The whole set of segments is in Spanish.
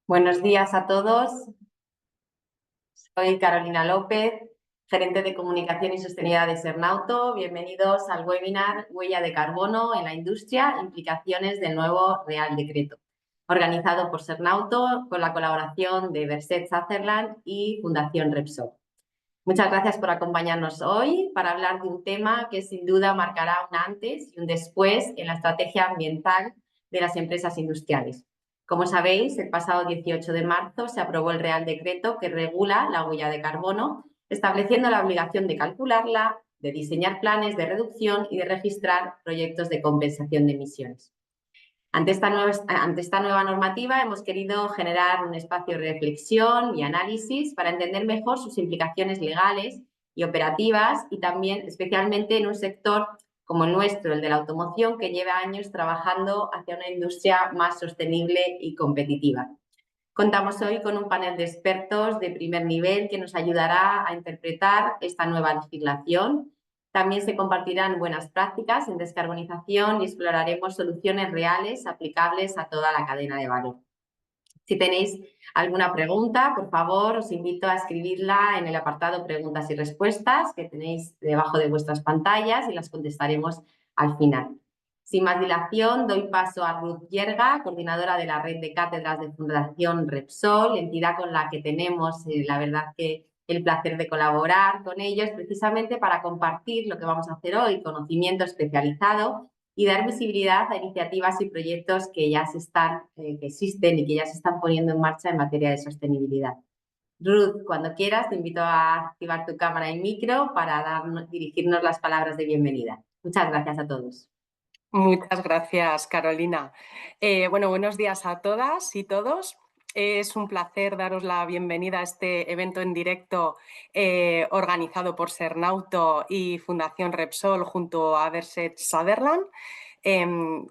Buenos días a todos. Soy Carolina López, gerente de comunicación y sostenibilidad de Sernauto. Bienvenidos al webinar Huella de carbono en la industria, implicaciones del nuevo Real Decreto, organizado por Sernauto con la colaboración de Verset Sutherland y Fundación Repsol. Muchas gracias por acompañarnos hoy para hablar de un tema que sin duda marcará un antes y un después en la estrategia ambiental de las empresas industriales. Como sabéis, el pasado 18 de marzo se aprobó el Real Decreto que regula la huella de carbono, estableciendo la obligación de calcularla, de diseñar planes de reducción y de registrar proyectos de compensación de emisiones. Ante esta nueva normativa hemos querido generar un espacio de reflexión y análisis para entender mejor sus implicaciones legales y operativas y también especialmente en un sector como el nuestro, el de la automoción, que lleva años trabajando hacia una industria más sostenible y competitiva. Contamos hoy con un panel de expertos de primer nivel que nos ayudará a interpretar esta nueva legislación. También se compartirán buenas prácticas en descarbonización y exploraremos soluciones reales aplicables a toda la cadena de valor. Si tenéis alguna pregunta, por favor, os invito a escribirla en el apartado preguntas y respuestas que tenéis debajo de vuestras pantallas y las contestaremos al final. Sin más dilación, doy paso a Ruth Yerga, coordinadora de la red de cátedras de Fundación Repsol, entidad con la que tenemos, la verdad, que el placer de colaborar con ellos precisamente para compartir lo que vamos a hacer hoy, conocimiento especializado y dar visibilidad a iniciativas y proyectos que ya que existen y que ya se están poniendo en marcha en materia de sostenibilidad. Ruth, cuando quieras, te invito a activar tu cámara y micro para dirigirnos las palabras de bienvenida. Muchas gracias a todos. Muchas gracias, Carolina. Buenos días a todas y todos. Es un placer daros la bienvenida a este evento en directo organizado por Sernauto y Fundación Repsol junto a Verset Sutherland.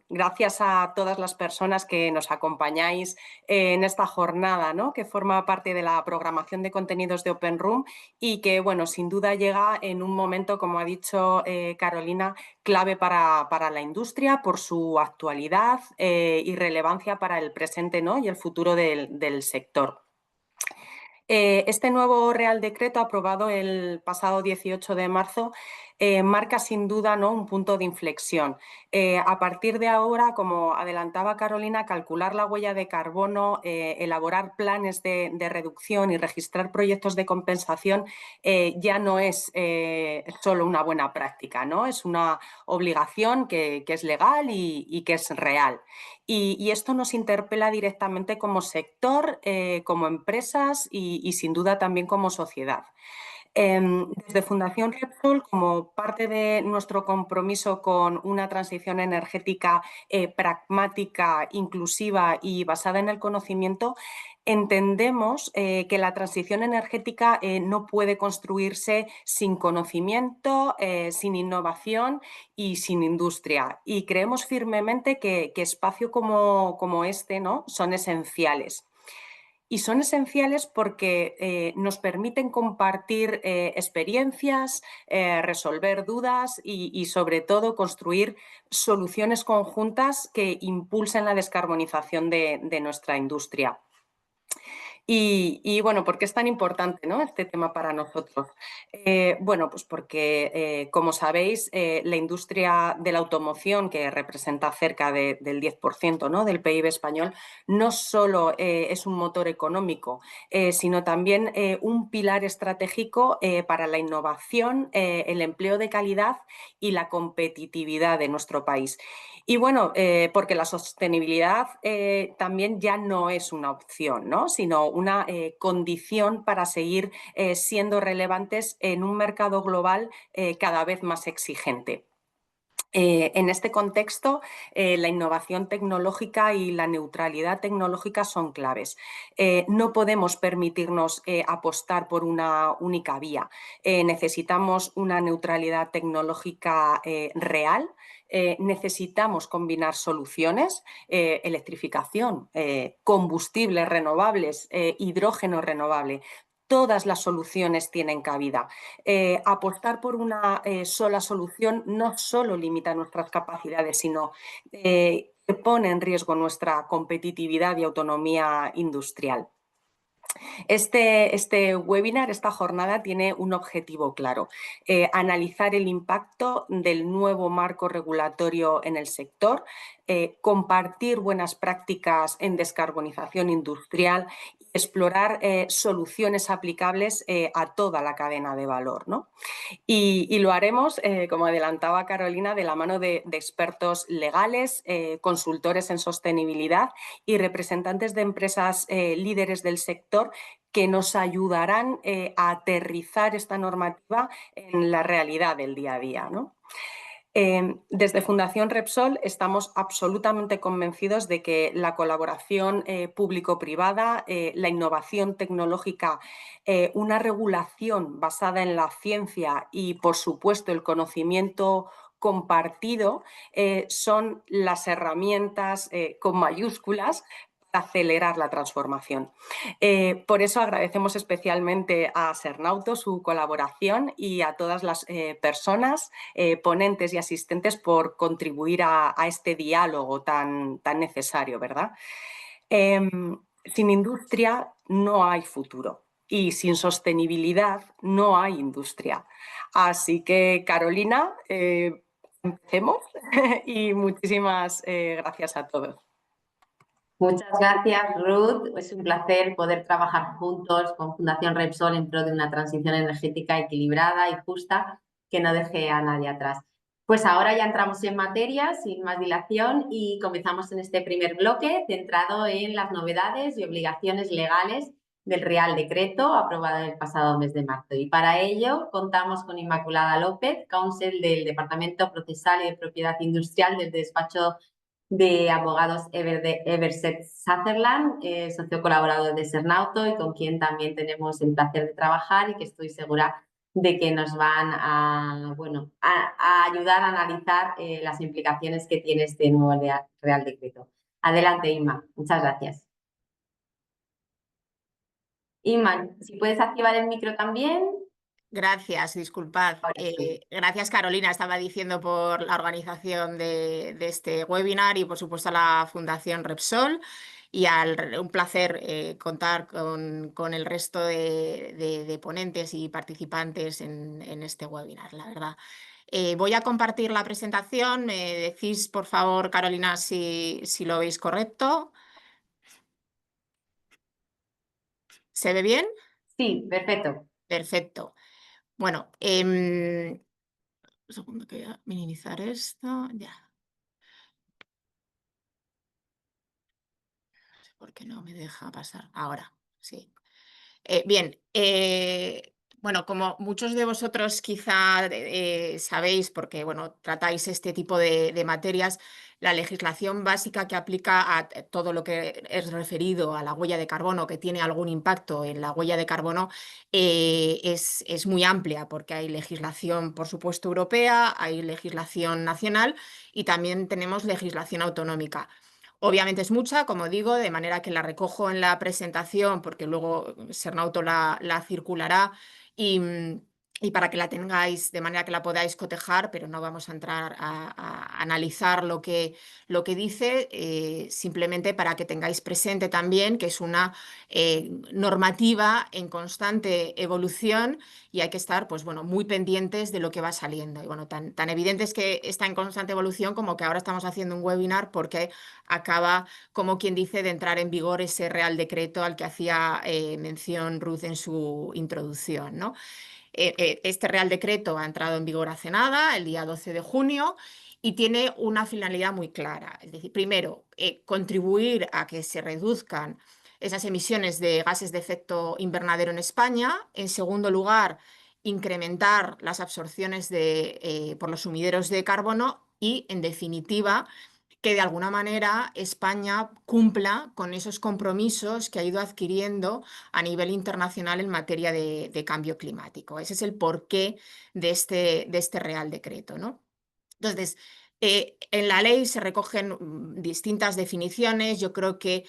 Gracias a todas las personas que nos acompañáis en esta jornada, ¿no?, que forma parte de la programación de contenidos de Open Room y que, bueno, sin duda llega en un momento, como ha dicho Carolina, clave para la industria por su actualidad y relevancia para el presente, ¿no?, y el futuro del sector. Este nuevo Real Decreto aprobado el pasado 18 de marzo marca sin duda, ¿no?, un punto de inflexión. A partir de ahora, como adelantaba Carolina, calcular la huella de carbono, elaborar planes de reducción y registrar proyectos de compensación ya no es solo una buena práctica, ¿no? Es una obligación que es legal y que es real. Y esto nos interpela directamente como sector, como empresas y sin duda también como sociedad. Desde Fundación Repsol, como parte de nuestro compromiso con una transición energética pragmática, inclusiva y basada en el conocimiento, entendemos que la transición energética no puede construirse sin conocimiento, sin innovación y sin industria. Y creemos firmemente que espacios como este, ¿no?, son esenciales. Y son esenciales porque nos permiten compartir experiencias, resolver dudas y sobre todo construir soluciones conjuntas que impulsen la descarbonización de nuestra industria. Bueno, ¿por qué es tan importante, ¿no?, este tema para nosotros? Pues porque, como sabéis, la industria de la automoción, que representa cerca del 10%, ¿no?, del PIB español, no solo es un motor económico, sino también un pilar estratégico para la innovación, el empleo de calidad y la competitividad de nuestro país. Y bueno, porque la sostenibilidad también ya no es una opción, ¿no?, sino una condición para seguir siendo relevantes en un mercado global cada vez más exigente. En este contexto, la innovación tecnológica y la neutralidad tecnológica son claves. No podemos permitirnos apostar por una única vía. Necesitamos una neutralidad tecnológica real. Necesitamos combinar soluciones, electrificación, combustibles renovables, hidrógeno renovable. Todas las soluciones tienen cabida. Apostar por una sola solución no solo limita nuestras capacidades, sino que pone en riesgo nuestra competitividad y autonomía industrial. Este webinar, esta jornada, tiene un objetivo claro: analizar el impacto del nuevo marco regulatorio en el sector, compartir buenas prácticas en descarbonización industrial y explorar soluciones aplicables a toda la cadena de valor, ¿no? Y lo haremos, como adelantaba Carolina, de la mano de expertos legales, consultores en sostenibilidad y representantes de empresas líderes del sector, que nos ayudarán a aterrizar esta normativa en la realidad del día a día, ¿no? Desde Fundación Repsol estamos absolutamente convencidos de que la colaboración público-privada, la innovación tecnológica, una regulación basada en la ciencia y, por supuesto, el conocimiento compartido son las herramientas con mayúsculas para acelerar la transformación. Por eso agradecemos especialmente a Sernauto su colaboración y a todas las personas, ponentes y asistentes, por contribuir a este diálogo tan necesario, ¿verdad? Sin industria no hay futuro y sin sostenibilidad no hay industria. Así que, Carolina, empecemos y muchísimas gracias a todos. Muchas gracias, Ruth. Es un placer poder trabajar juntos con Fundación Repsol en pro de una transición energética equilibrada y justa que no deje a nadie atrás. Pues ahora ya entramos en materia, sin más dilación, y comenzamos en este primer bloque centrado en las novedades y obligaciones legales del Real Decreto aprobado el pasado mes de marzo. Y para ello contamos con Inmaculada López, counsel del Departamento Procesal y de Propiedad Industrial del despacho de abogados Everset Sutherland, socio colaborador de Sernauto, y con quien también tenemos el placer de trabajar y que estoy segura de que nos van a, bueno, a ayudar a analizar las implicaciones que tiene este nuevo Real Decreto. Adelante, Inma. Muchas gracias. Inma, si puedes activar el micro también. Gracias, disculpad. Ahora sí. Gracias, Carolina, estaba diciendo, por la organización de este webinar, y por supuesto a la Fundación Repsol, y un placer contar con el resto de ponentes y participantes en este webinar, la verdad. Voy a compartir la presentación. Me decís, por favor, Carolina, si lo veis correcto. ¿Se ve bien? Sí, perfecto. Perfecto. Bueno, un segundo, que voy a minimizar esto. Ya. No sé por qué no me deja pasar. Ahora, sí. Bien, bueno, como muchos de vosotros quizá sabéis, porque bueno, tratáis este tipo de materias, la legislación básica que aplica a todo lo que es referido a la huella de carbono, que tiene algún impacto en la huella de carbono, es muy amplia, porque hay legislación, por supuesto, europea, hay legislación nacional y también tenemos legislación autonómica. Obviamente es mucha, como digo, de manera que la recojo en la presentación, porque luego Sernauto la circulará, y, y para que la tengáis, de manera que la podáis cotejar, pero no vamos a entrar a analizar lo que dice, simplemente para que tengáis presente también que es una normativa en constante evolución, y hay que estar, pues bueno, muy pendientes de lo que va saliendo. Y bueno, tan evidente es que está en constante evolución como que ahora estamos haciendo un webinar, porque acaba, como quien dice, de entrar en vigor ese Real Decreto al que hacía mención Ruth en su introducción, ¿no? Este Real Decreto ha entrado en vigor hace nada, el día 12 de junio, y tiene una finalidad muy clara. Es decir, primero, contribuir a que se reduzcan esas emisiones de gases de efecto invernadero en España. En segundo lugar, incrementar las absorciones por los sumideros de carbono y, en definitiva, que de alguna manera España cumpla con esos compromisos que ha ido adquiriendo a nivel internacional en materia de cambio climático. Ese es el porqué de este Real Decreto, ¿no? Entonces, En la ley se recogen distintas definiciones. Yo creo que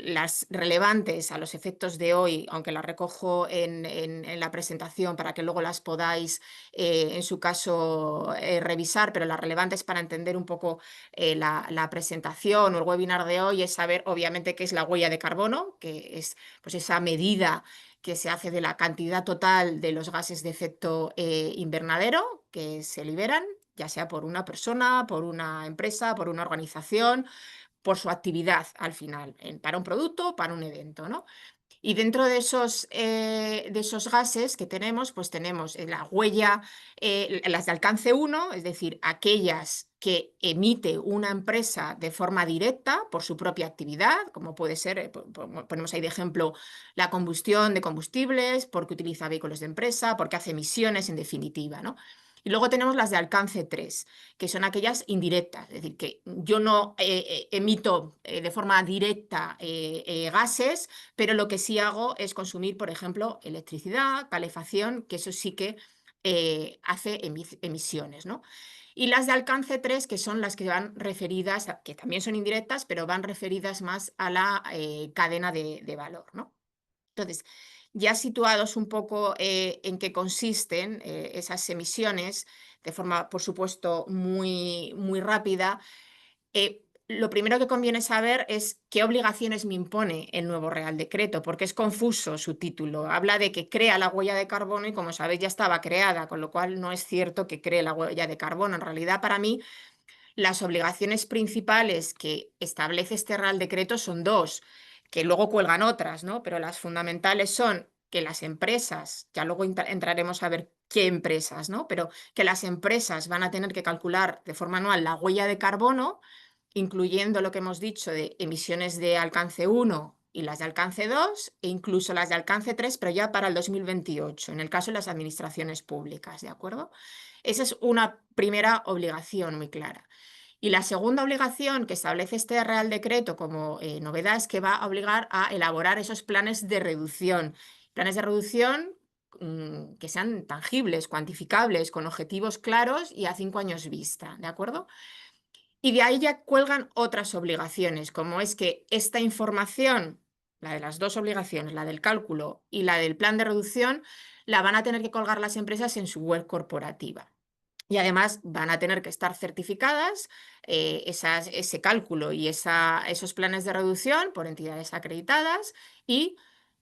las relevantes a los efectos de hoy, aunque las recojo en la presentación para que luego las podáis, en su caso, revisar, pero las relevantes para entender un poco la presentación o el webinar de hoy es saber, obviamente, qué es la huella de carbono, que es pues, esa medida que se hace de la cantidad total de los gases de efecto invernadero que se liberan, ya sea por una persona, por una empresa, por una organización, por su actividad al final, para un producto, para un evento, ¿no? Y dentro de esos gases que tenemos, pues tenemos la huella, las de alcance 1, es decir, aquellas que emite una empresa de forma directa por su propia actividad, como puede ser, ponemos ahí de ejemplo, la combustión de combustibles, porque utiliza vehículos de empresa, porque hace emisiones, en definitiva, ¿no? Y luego tenemos las de alcance 3, que son aquellas indirectas, es decir, que yo no emito de forma directa gases, pero lo que sí hago es consumir, por ejemplo, electricidad, calefacción, que eso sí que hace emisiones, ¿no? Y las de alcance 3, que son las que van referidas, que también son indirectas, pero van referidas más a la cadena de valor, ¿no? Entonces, ya situados un poco en qué consisten esas emisiones, de forma, por supuesto, muy rápida, lo primero que conviene saber es qué obligaciones me impone el nuevo Real Decreto, porque es confuso su título. Habla de que crea la huella de carbono y, como sabéis, ya estaba creada, con lo cual no es cierto que cree la huella de carbono. En realidad, para mí, las obligaciones principales que establece este Real Decreto son dos, que luego cuelgan otras, ¿no? Pero las fundamentales son que las empresas, ya luego entraremos a ver qué empresas, ¿no? Pero que las empresas van a tener que calcular de forma anual la huella de carbono, incluyendo lo que hemos dicho de emisiones de alcance 1 y las de alcance 2, e incluso las de alcance 3, pero ya para el 2028, en el caso de las administraciones públicas, ¿de acuerdo? Esa es una primera obligación muy clara. Y la segunda obligación que establece este Real Decreto como novedad es que va a obligar a elaborar esos planes de reducción. Planes de reducción que sean tangibles, cuantificables, con objetivos claros y a 5 años vista, ¿de acuerdo? Y de ahí ya cuelgan otras obligaciones, como es que esta información, la de las dos obligaciones, la del cálculo y la del plan de reducción, la van a tener que colgar las empresas en su web corporativa. Y además van a tener que estar certificadas ese cálculo y esos planes de reducción por entidades acreditadas, y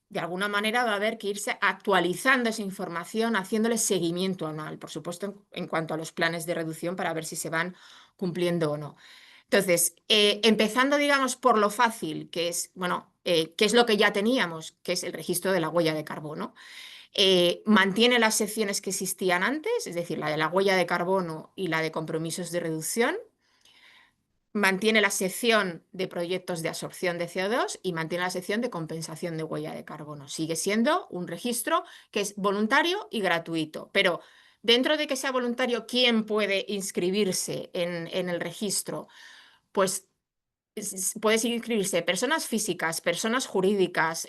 de alguna manera va a haber que irse actualizando esa información, haciéndole seguimiento anual, por supuesto, en cuanto a los planes de reducción, para ver si se van cumpliendo o no. Entonces, empezando, digamos, por lo fácil, que es, bueno, qué es lo que ya teníamos, que es el registro de la huella de carbono. Mantiene las secciones que existían antes, es decir, la de la huella de carbono y la de compromisos de reducción. Mantiene la sección de proyectos de absorción de CO2 y mantiene la sección de compensación de huella de carbono. Sigue siendo un registro que es voluntario y gratuito, pero dentro de que sea voluntario, ¿quién puede inscribirse en el registro? Pues puedes inscribirse personas físicas, personas jurídicas,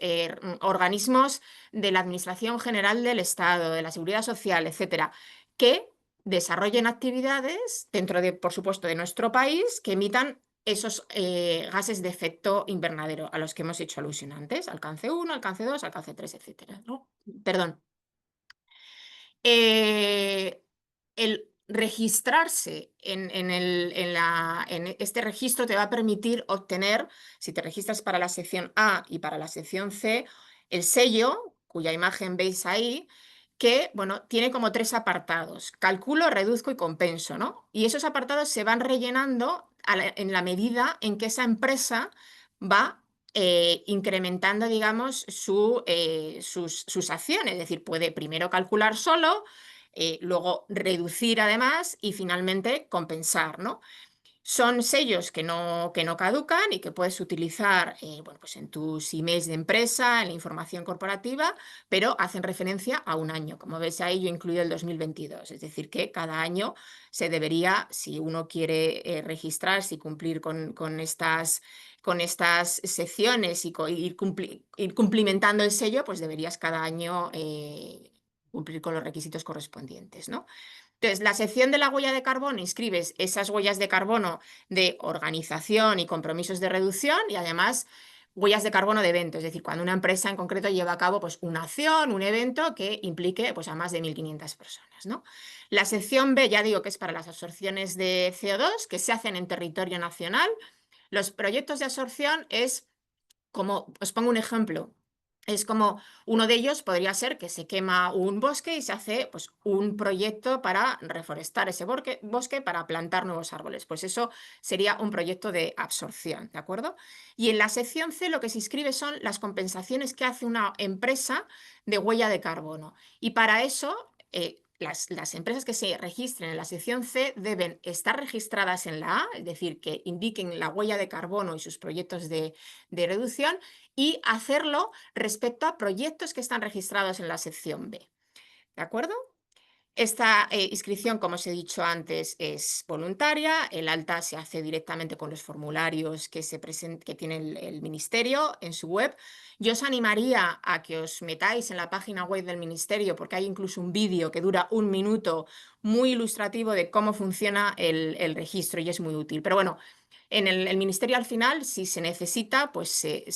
organismos de la Administración General del Estado, de la Seguridad Social, etcétera, que desarrollen actividades dentro de, por supuesto, de nuestro país, que emitan esos gases de efecto invernadero a los que hemos hecho alusión antes, alcance 1, alcance 2, alcance 3, etcétera, ¿no? Perdón. El registrarse en este registro te va a permitir obtener, si te registras para la sección A y para la sección C, el sello, cuya imagen veis ahí, que, bueno, tiene como 3 apartados: calculo, reduzco y compenso, ¿no? Y esos apartados se van rellenando en la medida en que esa empresa va incrementando, digamos, sus acciones. Es decir, puede primero calcular solo, luego reducir además y finalmente compensar, ¿no? Son sellos que no caducan y que puedes utilizar bueno, pues en tus emails de empresa, en la información corporativa, pero hacen referencia a un año. Como ves ahí, yo incluyo el 2022. Es decir, que cada año se debería, si uno quiere registrarse y cumplir con estas secciones y ir cumplimentando el sello, pues deberías cada año cumplir con los requisitos correspondientes, ¿no? Entonces, la sección de la huella de carbono, inscribes esas huellas de carbono de organización y compromisos de reducción y además huellas de carbono de evento, es decir, cuando una empresa en concreto lleva a cabo pues, una acción, un evento que implique pues, a más de 1.500 personas, ¿no? La sección B, ya digo que es para las absorciones de CO2 que se hacen en territorio nacional. Los proyectos de absorción es como, os pongo un ejemplo, es como uno de ellos podría ser que se quema un bosque y se hace pues, un proyecto para reforestar ese bosque para plantar nuevos árboles. Pues eso sería un proyecto de absorción, ¿de acuerdo? Y en la sección C lo que se inscribe son las compensaciones que hace una empresa de huella de carbono. Y para eso, las empresas que se registren en la sección C deben estar registradas en la A, es decir, que indiquen la huella de carbono y sus proyectos de reducción y hacerlo respecto a proyectos que están registrados en la sección B. ¿De acuerdo? Esta inscripción, como os he dicho antes, es voluntaria. El alta se hace directamente con los formularios que tiene el Ministerio en su web. Yo os animaría a que os metáis en la página web del Ministerio porque hay incluso un vídeo que dura 1 minuto muy ilustrativo de cómo funciona el registro y es muy útil. Pero bueno, en el Ministerio al final, si se necesita, pues se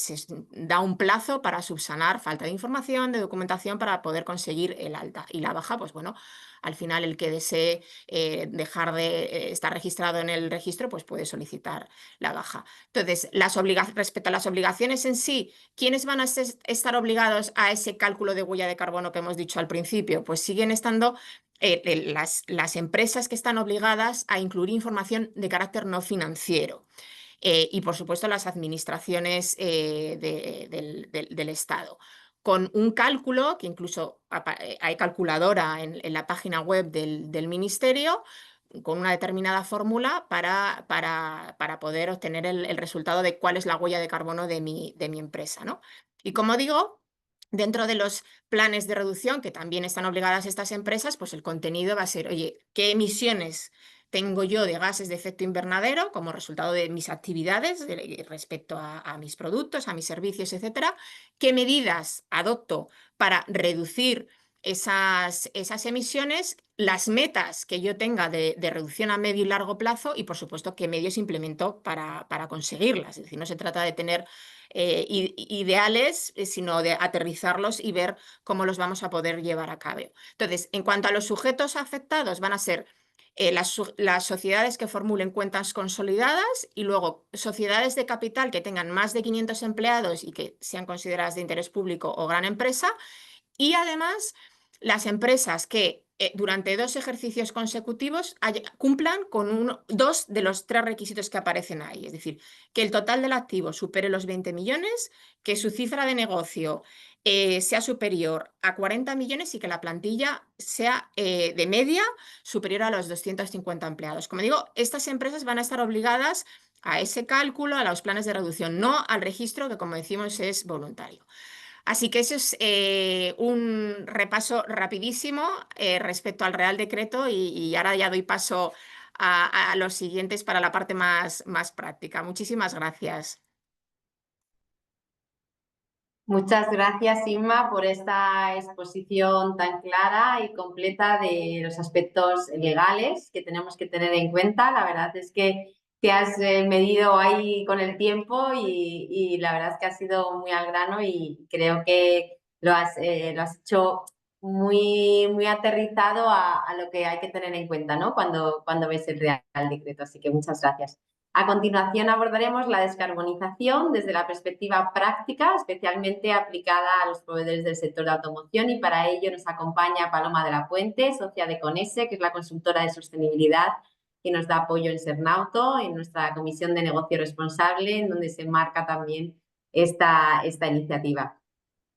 da un plazo para subsanar falta de información, de documentación para poder conseguir el alta. Y la baja, pues bueno, al final el que desee dejar de estar registrado en el registro, pues puede solicitar la baja. Entonces, respecto a las obligaciones en sí, ¿quiénes van a estar obligados a ese cálculo de huella de carbono que hemos dicho al principio? Pues siguen estando las empresas que están obligadas a incluir información de carácter no financiero. Y, por supuesto, las administraciones del Estado. Con un cálculo, que incluso hay calculadora en la página web del Ministerio, con una determinada fórmula para poder obtener el resultado de cuál es la huella de carbono de mi empresa, ¿no? Y como digo, dentro de los planes de reducción que también están obligadas estas empresas, pues el contenido va a ser, oye, ¿qué emisiones tengo yo de gases de efecto invernadero como resultado de mis actividades respecto a mis productos, a mis servicios, etcétera? ¿Qué medidas adopto para reducir esas emisiones, las metas que yo tenga de reducción a medio y largo plazo y, por supuesto, qué medios implemento para conseguirlas? Es decir, no se trata de tener ideales, sino de aterrizarlos y ver cómo los vamos a poder llevar a cabo. Entonces, en cuanto a los sujetos afectados, van a ser las sociedades que formulen cuentas consolidadas y luego sociedades de capital que tengan más de 500 empleados y que sean consideradas de interés público o gran empresa. Y además, las empresas que durante 2 ejercicios consecutivos cumplan con 2 de los 3 requisitos que aparecen ahí. Es decir, que el total del activo supere los 20 millones, que su cifra de negocio sea superior a 40 millones y que la plantilla sea de media superior a los 250 empleados. Como digo, estas empresas van a estar obligadas a ese cálculo, a los planes de reducción, no al registro que, como decimos, es voluntario. Así que eso es un repaso rapidísimo respecto al Real Decreto y ahora ya doy paso a los siguientes para la parte más práctica. Muchísimas gracias. Muchas gracias, Inma, por esta exposición tan clara y completa de los aspectos legales que tenemos que tener en cuenta. La verdad es que te has medido ahí con el tiempo y la verdad es que has sido muy al grano y creo que lo has hecho muy aterrizado a lo que hay que tener en cuenta, ¿no? Cuando ves el Real Decreto. Así que muchas gracias. A continuación abordaremos la descarbonización desde la perspectiva práctica, especialmente aplicada a los proveedores del sector de automoción, y para ello nos acompaña Paloma de la Puente, socia de Conese, que es la consultora de sostenibilidad que nos da apoyo en Sernauto, en nuestra comisión de negocio responsable, en donde se enmarca también esta iniciativa.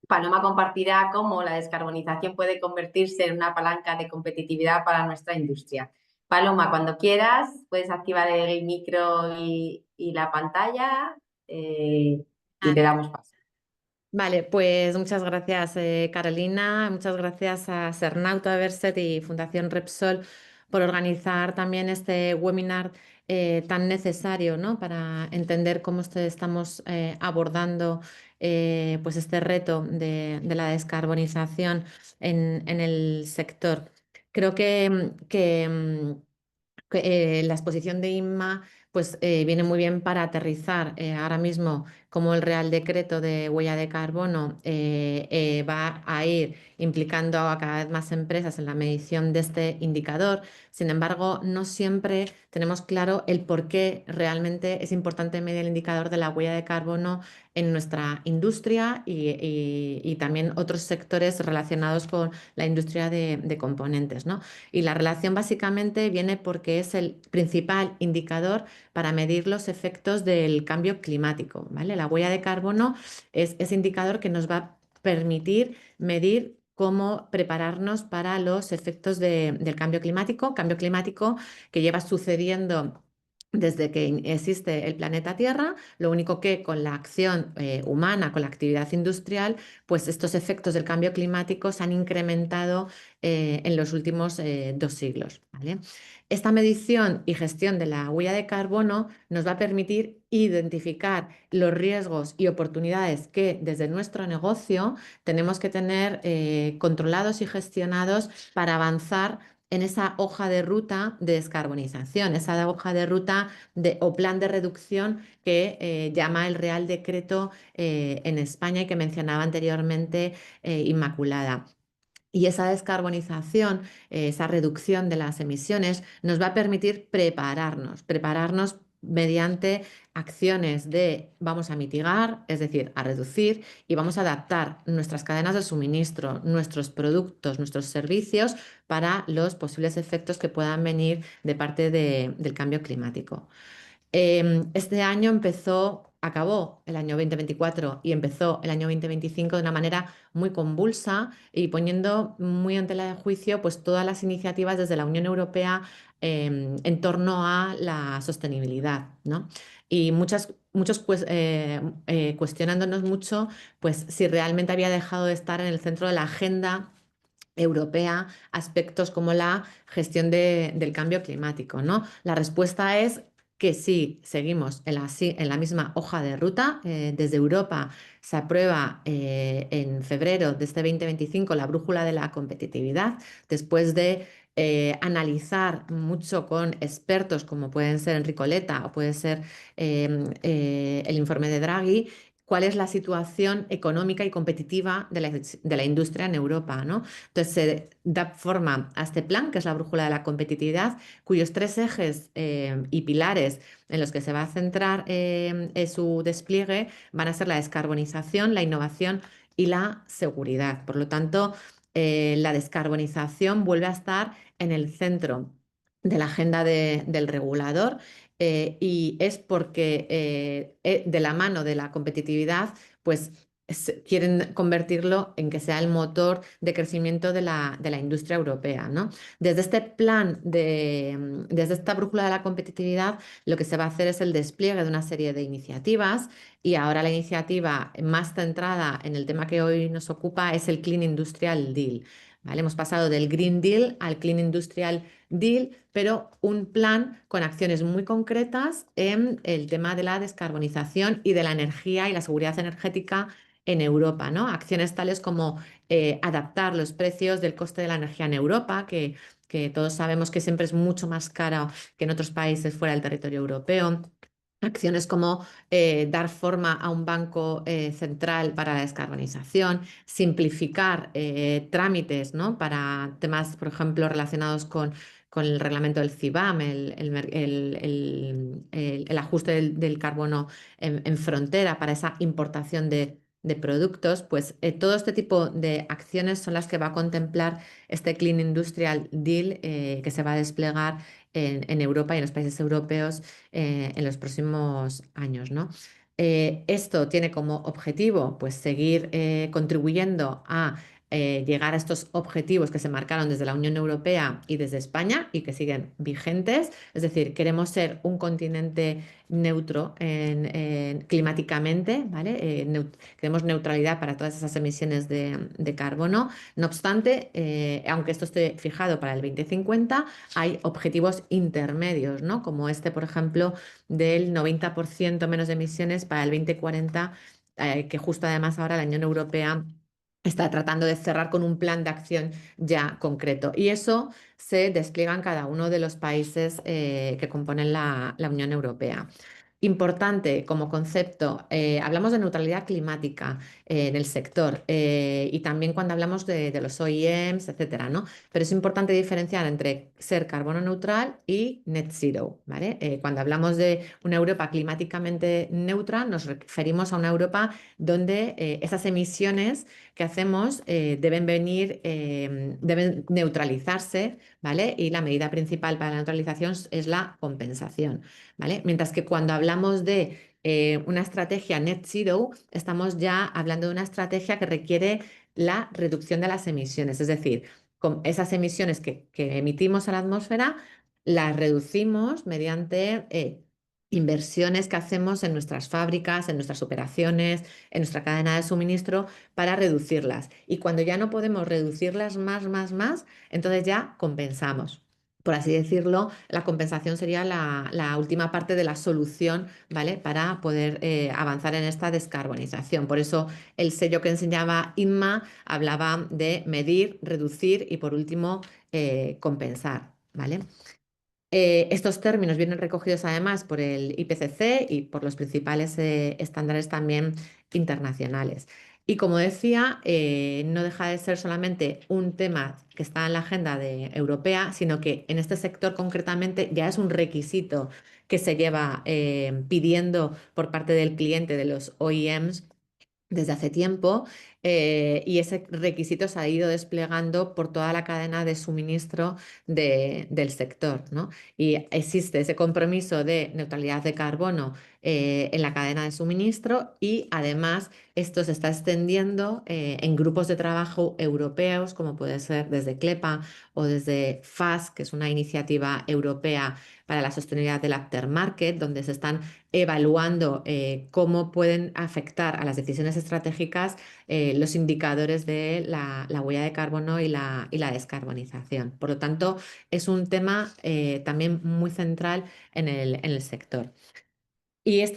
Paloma compartirá cómo la descarbonización puede convertirse en una palanca de competitividad para nuestra industria. Paloma, cuando quieras, puedes activar el micro y la pantalla y te damos paso. Vale, pues muchas gracias, Carolina. Muchas gracias a Sernauto, Everset y Fundación Repsol por organizar también este webinar tan necesario, ¿no? Para entender cómo estamos abordando pues este reto de la descarbonización en el sector. Creo que la exposición de Inma pues, viene muy bien para aterrizar ahora mismo cómo el Real Decreto de huella de carbono va a ir implicando a cada vez más empresas en la medición de este indicador. Sin embargo, no siempre tenemos claro el por qué realmente es importante medir el indicador de la huella de carbono en nuestra industria y también otros sectores relacionados con la industria de componentes, ¿no? Y la relación básicamente viene porque es el principal indicador para medir los efectos del cambio climático, ¿vale? La huella de carbono es ese indicador que nos va a permitir medir cómo prepararnos para los efectos del cambio climático que lleva sucediendo desde que existe el planeta Tierra, lo único que con la acción humana, con la actividad industrial, pues estos efectos del cambio climático se han incrementado en los últimos 2 siglos, ¿vale? Esta medición y gestión de la huella de carbono nos va a permitir identificar los riesgos y oportunidades que desde nuestro negocio tenemos que tener controlados y gestionados para avanzar en esa hoja de ruta de descarbonización, esa hoja de ruta o plan de reducción que llama el Real Decreto en España y que mencionaba anteriormente Inmaculada. Y esa descarbonización, esa reducción de las emisiones nos va a permitir prepararnos mediante acciones de vamos a mitigar, es decir, a reducir y vamos a adaptar nuestras cadenas de suministro, nuestros productos, nuestros servicios para los posibles efectos que puedan venir de parte del cambio climático. Este año acabó el año 2024 y empezó el año 2025 de una manera muy convulsa y poniendo muy en tela de juicio pues, todas las iniciativas desde la Unión Europea en torno a la sostenibilidad, ¿no? Y cuestionándonos mucho pues, si realmente había dejado de estar en el centro de la agenda europea aspectos como la gestión del cambio climático, ¿no? La respuesta es que sí, seguimos en la misma hoja de ruta. Desde Europa se aprueba en febrero de este 2025 la brújula de la competitividad, después de analizar mucho con expertos como pueden ser Enrico Letta o puede ser el informe de Draghi, cuál es la situación económica y competitiva de la industria en Europa, ¿no? Entonces se da forma a este plan, que es la brújula de la competitividad, cuyos 3 ejes y pilares en los que se va a centrar su despliegue van a ser la descarbonización, la innovación y la seguridad. Por lo tanto, la descarbonización vuelve a estar en el centro de la agenda del regulador y es porque de la mano de la competitividad, pues quieren convertirlo en que sea el motor de crecimiento de la industria europea, ¿no? Desde este plan, desde esta brújula de la competitividad, lo que se va a hacer es el despliegue de una serie de iniciativas y ahora la iniciativa más centrada en el tema que hoy nos ocupa es el Clean Industrial Deal. ¿Vale? Hemos pasado del Green Deal al Clean Industrial Deal, pero un plan con acciones muy concretas en el tema de la descarbonización y de la energía y la seguridad energética en Europa, ¿no? Acciones tales como adaptar los precios del coste de la energía en Europa, que todos sabemos que siempre es mucho más cara que en otros países fuera del territorio europeo. Acciones como dar forma a un banco central para la descarbonización, simplificar trámites, ¿no? Para temas, por ejemplo, relacionados con el reglamento del CBAM, el ajuste del carbono en frontera para esa importación de productos, pues todo este tipo de acciones son las que va a contemplar este Clean Industrial Deal que se va a desplegar en Europa y en los países europeos en los próximos años, ¿no? Esto tiene como objetivo pues, seguir contribuyendo a llegar a estos objetivos que se marcaron desde la Unión Europea y desde España y que siguen vigentes. Es decir, queremos ser un continente neutro climáticamente, ¿vale? Queremos neutralidad para todas esas emisiones de carbono. No obstante, aunque esto esté fijado para el 2050, hay objetivos intermedios, ¿no? Como este, por ejemplo, del 90% menos de emisiones para el 2040, que justo además ahora la Unión Europea está tratando de cerrar con un plan de acción ya concreto. Y eso se despliega en cada uno de los países que componen la Unión Europea. Importante como concepto, hablamos de neutralidad climática en el sector y también cuando hablamos de los OEMs, etcétera, ¿no? Pero es importante diferenciar entre ser carbono neutral y net zero, ¿vale? Cuando hablamos de una Europa climáticamente neutra, nos referimos a una Europa donde esas emisiones que hacemos deben neutralizarse, ¿vale? Y la medida principal para la neutralización es la compensación, ¿vale? Mientras que cuando hablamos de una estrategia net zero, estamos ya hablando de una estrategia que requiere la reducción de las emisiones, es decir, con esas emisiones que emitimos a la atmósfera, las reducimos mediante inversiones que hacemos en nuestras fábricas, en nuestras operaciones, en nuestra cadena de suministro para reducirlas. Y cuando ya no podemos reducirlas más, entonces ya compensamos. Por así decirlo, la compensación sería la última parte de la solución, ¿vale? Para poder avanzar en esta descarbonización. Por eso el sello que enseñaba Inma hablaba de medir, reducir y por último compensar, ¿vale? Estos términos vienen recogidos además por el IPCC y por los principales estándares también internacionales. Y como decía, no deja de ser solamente un tema que está en la agenda europea, sino que en este sector concretamente ya es un requisito que se lleva pidiendo por parte del cliente de los OEMs desde hace tiempo y ese requisito se ha ido desplegando por toda la cadena de suministro del sector, ¿no? Y existe ese compromiso de neutralidad de carbono en la cadena de suministro y además esto se está extendiendo en grupos de trabajo europeos, como puede ser desde CLEPA o desde FAS, que es una iniciativa europea para la sostenibilidad del aftermarket, donde se están evaluando cómo pueden afectar a las decisiones estratégicas los indicadores de la huella de carbono y la descarbonización. Por lo tanto, es un tema también muy central en el sector. Y es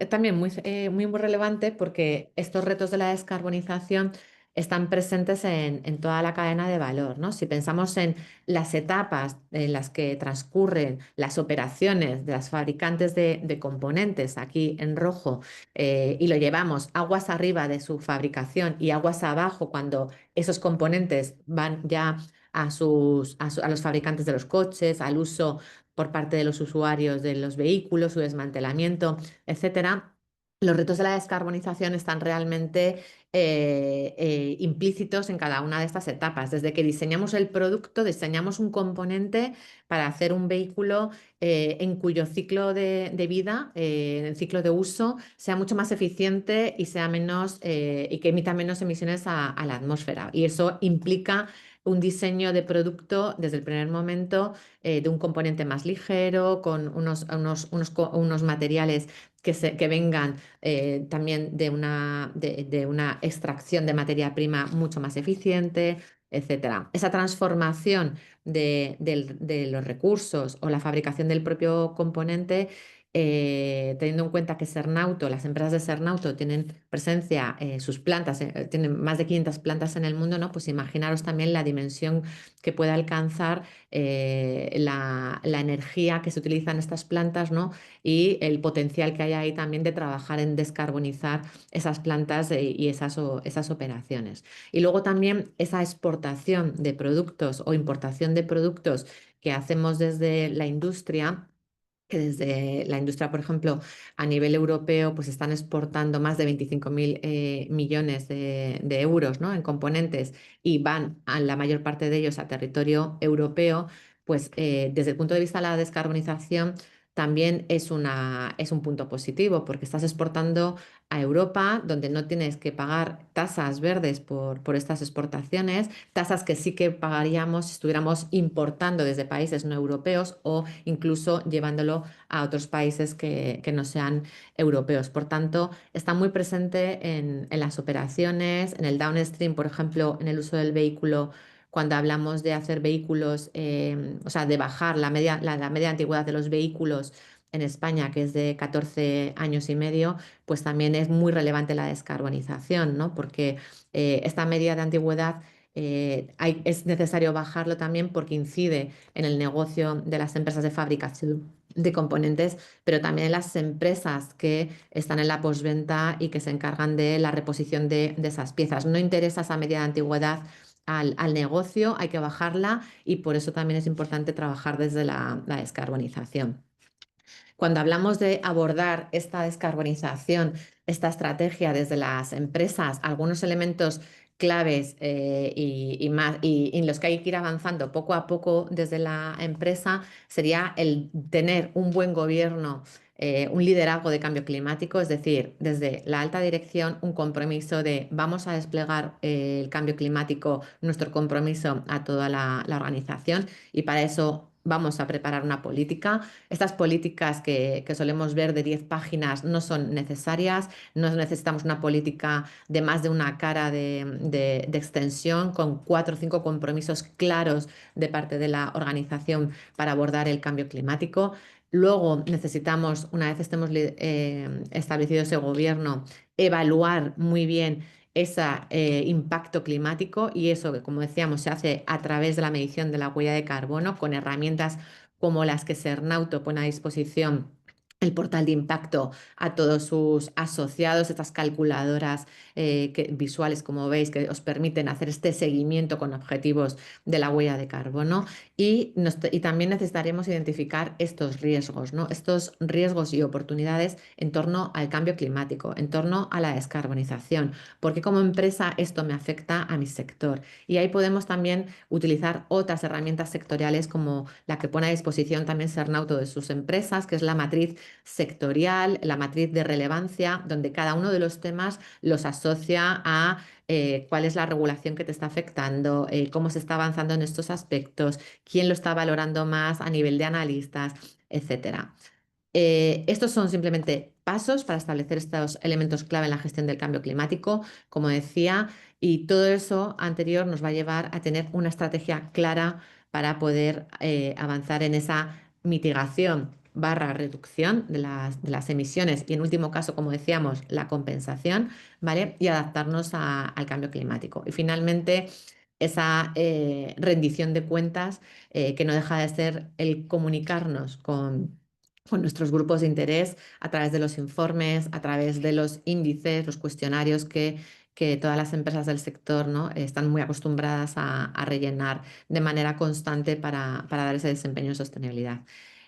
también muy relevante porque estos retos de la descarbonización están presentes en toda la cadena de valor, ¿no? Si pensamos en las etapas en las que transcurren las operaciones de las fabricantes de componentes, aquí en rojo, y lo llevamos aguas arriba de su fabricación y aguas abajo cuando esos componentes van ya a los fabricantes de los coches, al uso por parte de los usuarios de los vehículos, su desmantelamiento, etcétera. Los retos de la descarbonización están realmente implícitos en cada una de estas etapas. Desde que diseñamos el producto, diseñamos un componente para hacer un vehículo en cuyo ciclo de vida, el ciclo de uso, sea mucho más eficiente y sea menos y que emita menos emisiones a la atmósfera. Y eso implica un diseño de producto desde el primer momento de un componente más ligero, con unos materiales que vengan también de una extracción de materia prima mucho más eficiente, etcétera. Esa transformación de los recursos o la fabricación del propio componente, teniendo en cuenta que Sernauto, las empresas de Sernauto tienen presencia, sus plantas, tienen más de 500 plantas en el mundo, ¿no? Pues imaginaros también la dimensión que puede alcanzar la energía que se utiliza en estas plantas, ¿no? Y el potencial que hay ahí también de trabajar en descarbonizar esas plantas y esas operaciones. Y luego también esa exportación de productos o importación de productos que hacemos desde la industria, que desde la industria, por ejemplo, a nivel europeo, pues están exportando más de 25.000 millones de euros, ¿no? En componentes y van a la mayor parte de ellos a territorio europeo, pues desde el punto de vista de la descarbonización también es un punto positivo porque estás exportando a Europa, donde no tienes que pagar tasas verdes por estas exportaciones, tasas que sí que pagaríamos si estuviéramos importando desde países no europeos o incluso llevándolo a otros países que no sean europeos. Por tanto, está muy presente en las operaciones, en el downstream, por ejemplo, en el uso del vehículo. Cuando hablamos de hacer vehículos, o sea, de bajar la media antigüedad de los vehículos en España, que es de 14 años y medio, pues también es muy relevante la descarbonización, ¿no? Porque esta media de antigüedad es necesario bajarlo también porque incide en el negocio de las empresas de fabricación de componentes, pero también en las empresas que están en la postventa y que se encargan de la reposición de esas piezas. No interesa esa media de antigüedad al negocio, hay que bajarla y por eso también es importante trabajar desde la descarbonización. Cuando hablamos de abordar esta descarbonización, esta estrategia desde las empresas, algunos elementos claves y en los que hay que ir avanzando poco a poco desde la empresa sería el tener un buen gobierno, un liderazgo de cambio climático, es decir, desde la alta dirección un compromiso de vamos a desplegar el cambio climático, nuestro compromiso a toda la organización y para eso vamos a preparar una política. Estas políticas que solemos ver de 10 páginas no son necesarias, no necesitamos una política de más de una cara de extensión con 4 o 5 compromisos claros de parte de la organización para abordar el cambio climático. Luego necesitamos, una vez estemos establecido ese gobierno, evaluar muy bien ese impacto climático y eso que, como decíamos, se hace a través de la medición de la huella de carbono con herramientas como las que Cernauto pone a disposición el portal de impacto a todos sus asociados, estas calculadoras visuales, como veis, que os permiten hacer este seguimiento con objetivos de la huella de carbono y también necesitaremos identificar estos riesgos, ¿no? Estos riesgos y oportunidades en torno al cambio climático, en torno a la descarbonización, porque como empresa esto me afecta a mi sector y ahí podemos también utilizar otras herramientas sectoriales como la que pone a disposición también Cernauto de sus empresas, que es la matriz sectorial, la matriz de relevancia, donde cada uno de los temas los asocia a cuál es la regulación que te está afectando, cómo se está avanzando en estos aspectos, quién lo está valorando más a nivel de analistas, etcétera. Estos son simplemente pasos para establecer estos elementos clave en la gestión del cambio climático, como decía, y todo eso anterior nos va a llevar a tener una estrategia clara para poder avanzar en esa mitigación barra reducción de las emisiones y en último caso, como decíamos, la compensación, ¿vale? Y adaptarnos al cambio climático. Y finalmente, esa rendición de cuentas que no deja de ser el comunicarnos con nuestros grupos de interés a través de los informes, a través de los índices, los cuestionarios que todas las empresas del sector, ¿no? Están muy acostumbradas a rellenar de manera constante para dar ese desempeño en sostenibilidad.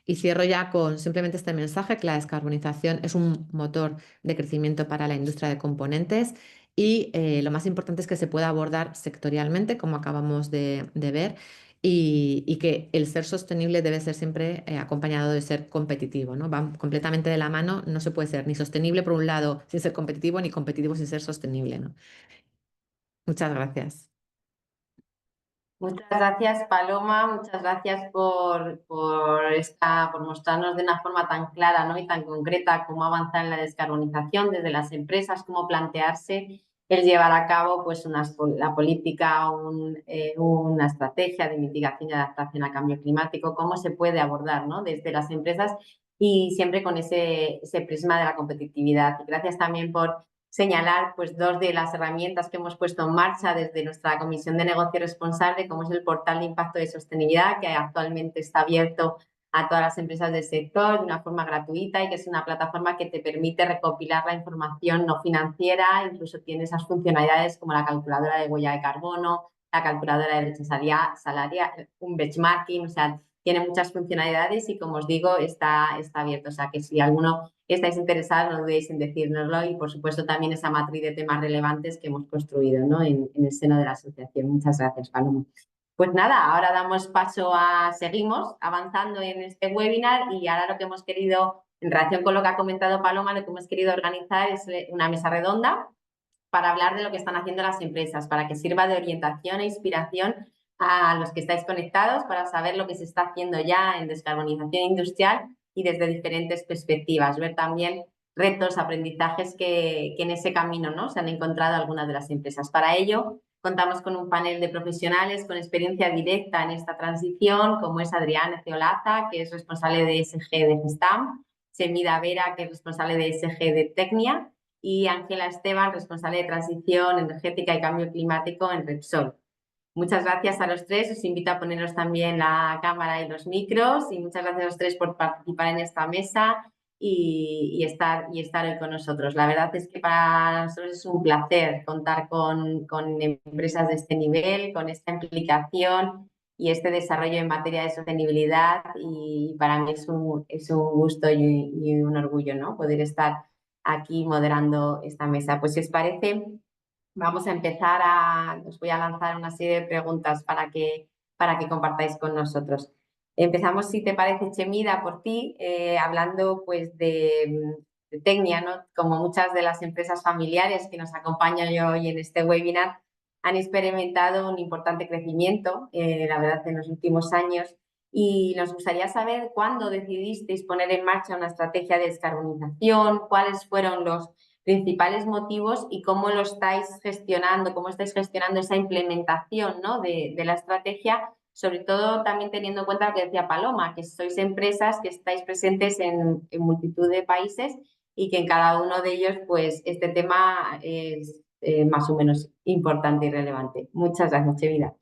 Y cierro ya con simplemente este mensaje, que la descarbonización es un motor de crecimiento para la industria de componentes y lo más importante es que se pueda abordar sectorialmente, como acabamos de ver, y que el ser sostenible debe ser siempre acompañado de ser competitivo, ¿no? Van completamente de la mano, no se puede ser ni sostenible por un lado sin ser competitivo, ni competitivo sin ser sostenible, ¿no? Muchas gracias. Muchas gracias, Paloma, muchas gracias por mostrarnos de una forma tan clara, ¿no? y tan concreta cómo avanzar en la descarbonización desde las empresas, cómo plantearse el llevar a cabo pues, la política, una estrategia de mitigación y adaptación al cambio climático, cómo se puede abordar, ¿no? desde las empresas y siempre con ese prisma de la competitividad. Y gracias también por señalar pues, dos de las herramientas que hemos puesto en marcha desde nuestra Comisión de Negocio Responsable, como es el portal de impacto de sostenibilidad, que actualmente está abierto a todas las empresas del sector de una forma gratuita y que es una plataforma que te permite recopilar la información no financiera, incluso tiene esas funcionalidades como la calculadora de huella de carbono, la calculadora de brecha salarial, un benchmarking, o sea, tiene muchas funcionalidades y, como os digo, está abierto. O sea, que si alguno estáis interesados, no dudéis en decírnoslo y, por supuesto, también esa matriz de temas relevantes que hemos construido, ¿no? en el seno de la asociación. Muchas gracias, Paloma. Pues nada, ahora damos paso seguimos avanzando en este webinar y ahora lo que hemos querido, en relación con lo que ha comentado Paloma, lo que hemos querido organizar es una mesa redonda para hablar de lo que están haciendo las empresas, para que sirva de orientación e inspiración a los que estáis conectados para saber lo que se está haciendo ya en descarbonización industrial y desde diferentes perspectivas, ver también retos, aprendizajes que en ese camino, ¿no? se han encontrado algunas de las empresas. Para ello, contamos con un panel de profesionales con experiencia directa en esta transición, como es Adrián Eceolaza, que es responsable de ESG de Gestam, Chemida Vera, que es responsable de SG de Tecnia, y Ángela Esteban, responsable de Transición Energética y Cambio Climático en Repsol. Muchas gracias a los tres, os invito a poneros también la cámara y los micros y muchas gracias a los tres por participar en esta mesa y estar hoy con nosotros. La verdad es que para nosotros es un placer contar con empresas de este nivel, con esta implicación y este desarrollo en materia de sostenibilidad y para mí es un gusto y un orgullo, ¿no? Poder estar aquí moderando esta mesa. Pues si os parece, vamos a empezar os voy a lanzar una serie de preguntas para que compartáis con nosotros. Empezamos, si te parece, Chemida, por ti, hablando pues de Tecnia, ¿no? Como muchas de las empresas familiares que nos acompañan hoy en este webinar han experimentado un importante crecimiento, la verdad, en los últimos años. Y nos gustaría saber cuándo decidisteis poner en marcha una estrategia de descarbonización, cuáles fueron los principales motivos y cómo lo estáis gestionando, cómo estáis gestionando esa implementación, ¿no? de la estrategia, sobre todo también teniendo en cuenta lo que decía Paloma, que sois empresas que estáis presentes en multitud de países y que en cada uno de ellos pues este tema es más o menos importante y relevante. Muchas gracias, Chemida.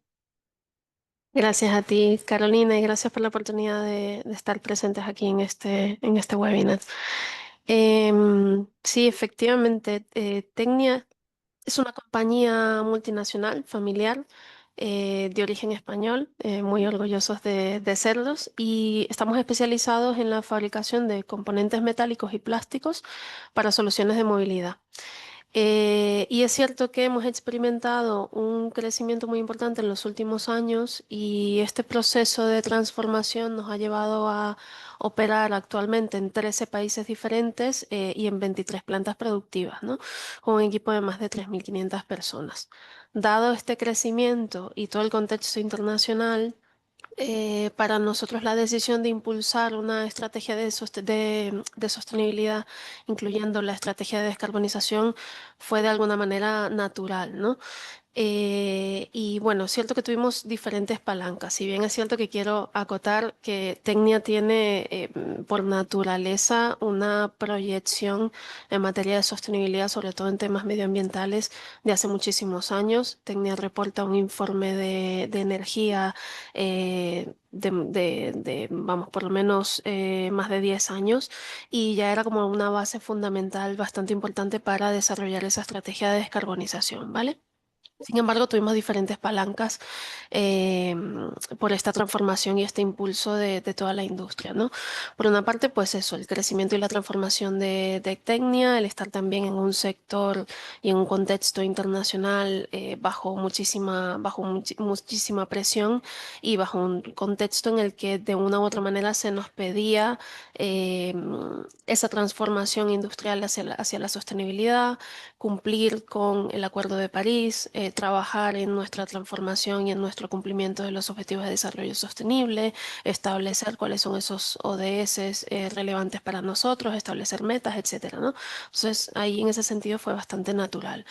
Gracias a ti, Carolina, y gracias por la oportunidad de estar presentes aquí en este webinar. Sí, efectivamente, Tecnia es una compañía multinacional, familiar, de origen español, muy orgullosos de serlos, y estamos especializados en la fabricación de componentes metálicos y plásticos para soluciones de movilidad. Y es cierto que hemos experimentado un crecimiento muy importante en los últimos años y este proceso de transformación nos ha llevado a operar actualmente en 13 países diferentes y en 23 plantas productivas, ¿no? Con un equipo de más de 3.500 personas. Dado este crecimiento y todo el contexto internacional, para nosotros la decisión de impulsar una estrategia de sostenibilidad, incluyendo la estrategia de descarbonización, fue de alguna manera natural, ¿no? Y bueno, es cierto que tuvimos diferentes palancas. Si bien es cierto que quiero acotar que Tecnia tiene por naturaleza una proyección en materia de sostenibilidad, sobre todo en temas medioambientales, de hace muchísimos años. Tecnia reporta un informe de energía vamos, por lo menos más de 10 años y ya era como una base fundamental bastante importante para desarrollar esa estrategia de descarbonización, ¿vale? Sin embargo, tuvimos diferentes palancas eh, por esta transformación y este impulso de toda la industria, ¿no? Por una parte, pues eso, el crecimiento y la transformación de Tecnia, el estar también en un sector y en un contexto internacional muchísima presión y bajo un contexto en el que de una u otra manera se nos pedía eh, esa transformación industrial hacia la sostenibilidad, cumplir con el Acuerdo de París, trabajar en nuestra transformación y en nuestro cumplimiento de los Objetivos de Desarrollo Sostenible, establecer cuáles son esos ODS relevantes para nosotros, establecer metas, etcétera, ¿no? Entonces, ahí en ese sentido fue bastante natural.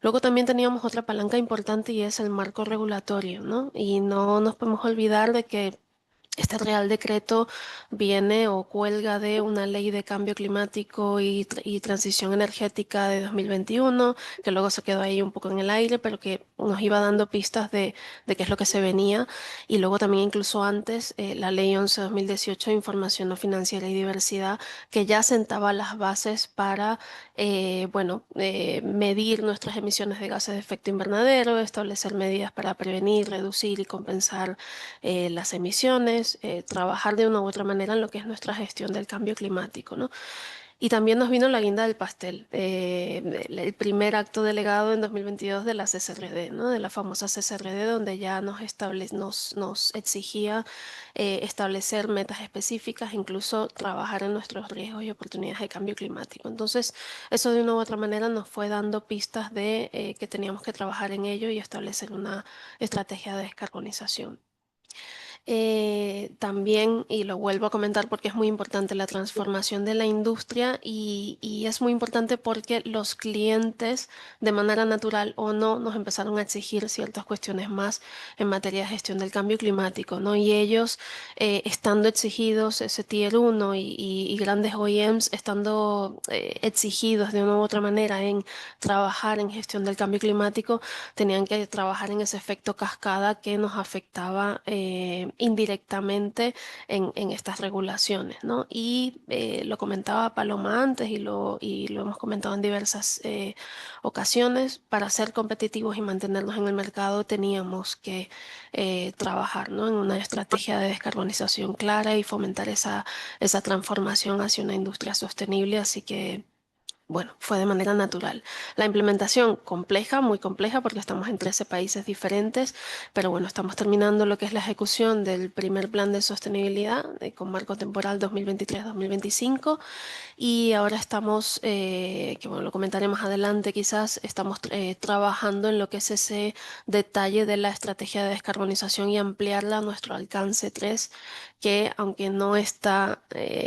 Luego también teníamos otra palanca importante y es el marco regulatorio, ¿no? Y no nos podemos olvidar de que este Real Decreto viene o cuelga de una ley de cambio climático y transición energética de 2021, que luego se quedó ahí un poco en el aire, pero que nos iba dando pistas de qué es lo que se venía. Y luego también incluso antes, la Ley 11-2018 de Información no financiera y diversidad, que ya sentaba las bases para, medir nuestras emisiones de gases de efecto invernadero, establecer medidas para prevenir, reducir y compensar las emisiones, trabajar de una u otra manera en lo que es nuestra gestión del cambio climático, ¿no? Y también nos vino la guinda del pastel, el primer acto delegado en 2022 de la CSRD, ¿no? De la famosa CSRD, donde ya nos exigía establecer metas específicas, incluso trabajar en nuestros riesgos y oportunidades de cambio climático. Entonces, eso de una u otra manera nos fue dando pistas de que teníamos que trabajar en ello y establecer una estrategia de descarbonización. También, y lo vuelvo a comentar porque es muy importante, la transformación de la industria y es muy importante porque los clientes, de manera natural o no, nos empezaron a exigir ciertas cuestiones más en materia de gestión del cambio climático, ¿no? Y ellos, estando exigidos, ese Tier 1 y grandes OEMs, estando exigidos de una u otra manera en trabajar en gestión del cambio climático, tenían que trabajar en ese efecto cascada que nos afectaba indirectamente en estas regulaciones, ¿no? Y lo comentaba Paloma antes y lo hemos comentado en diversas ocasiones, para ser competitivos y mantenernos en el mercado teníamos que trabajar, ¿no? En una estrategia de descarbonización clara y fomentar esa transformación hacia una industria sostenible, así que bueno, fue de manera natural. La implementación compleja, muy compleja, porque estamos en 13 países diferentes, pero bueno, estamos terminando lo que es la ejecución del primer plan de sostenibilidad con marco temporal 2023-2025 y ahora estamos, que bueno, lo comentaré más adelante quizás, estamos trabajando en lo que es ese detalle de la estrategia de descarbonización y ampliarla a nuestro alcance 3, que aunque no está,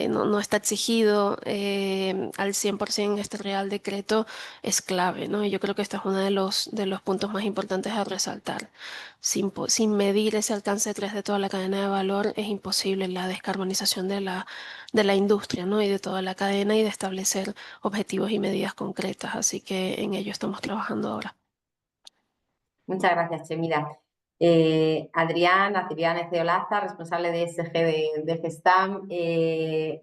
no está exigido al 100% en este Real Decreto, es clave, ¿no? Y yo creo que este es uno de los puntos más importantes a resaltar. Sin medir ese alcance 3 de toda la cadena de valor, es imposible la descarbonización de la industria, ¿no? Y de toda la cadena y de establecer objetivos y medidas concretas. Así que en ello estamos trabajando ahora. Muchas gracias, Chemida. Adrián Eceolaza, responsable de ESG de Gestam.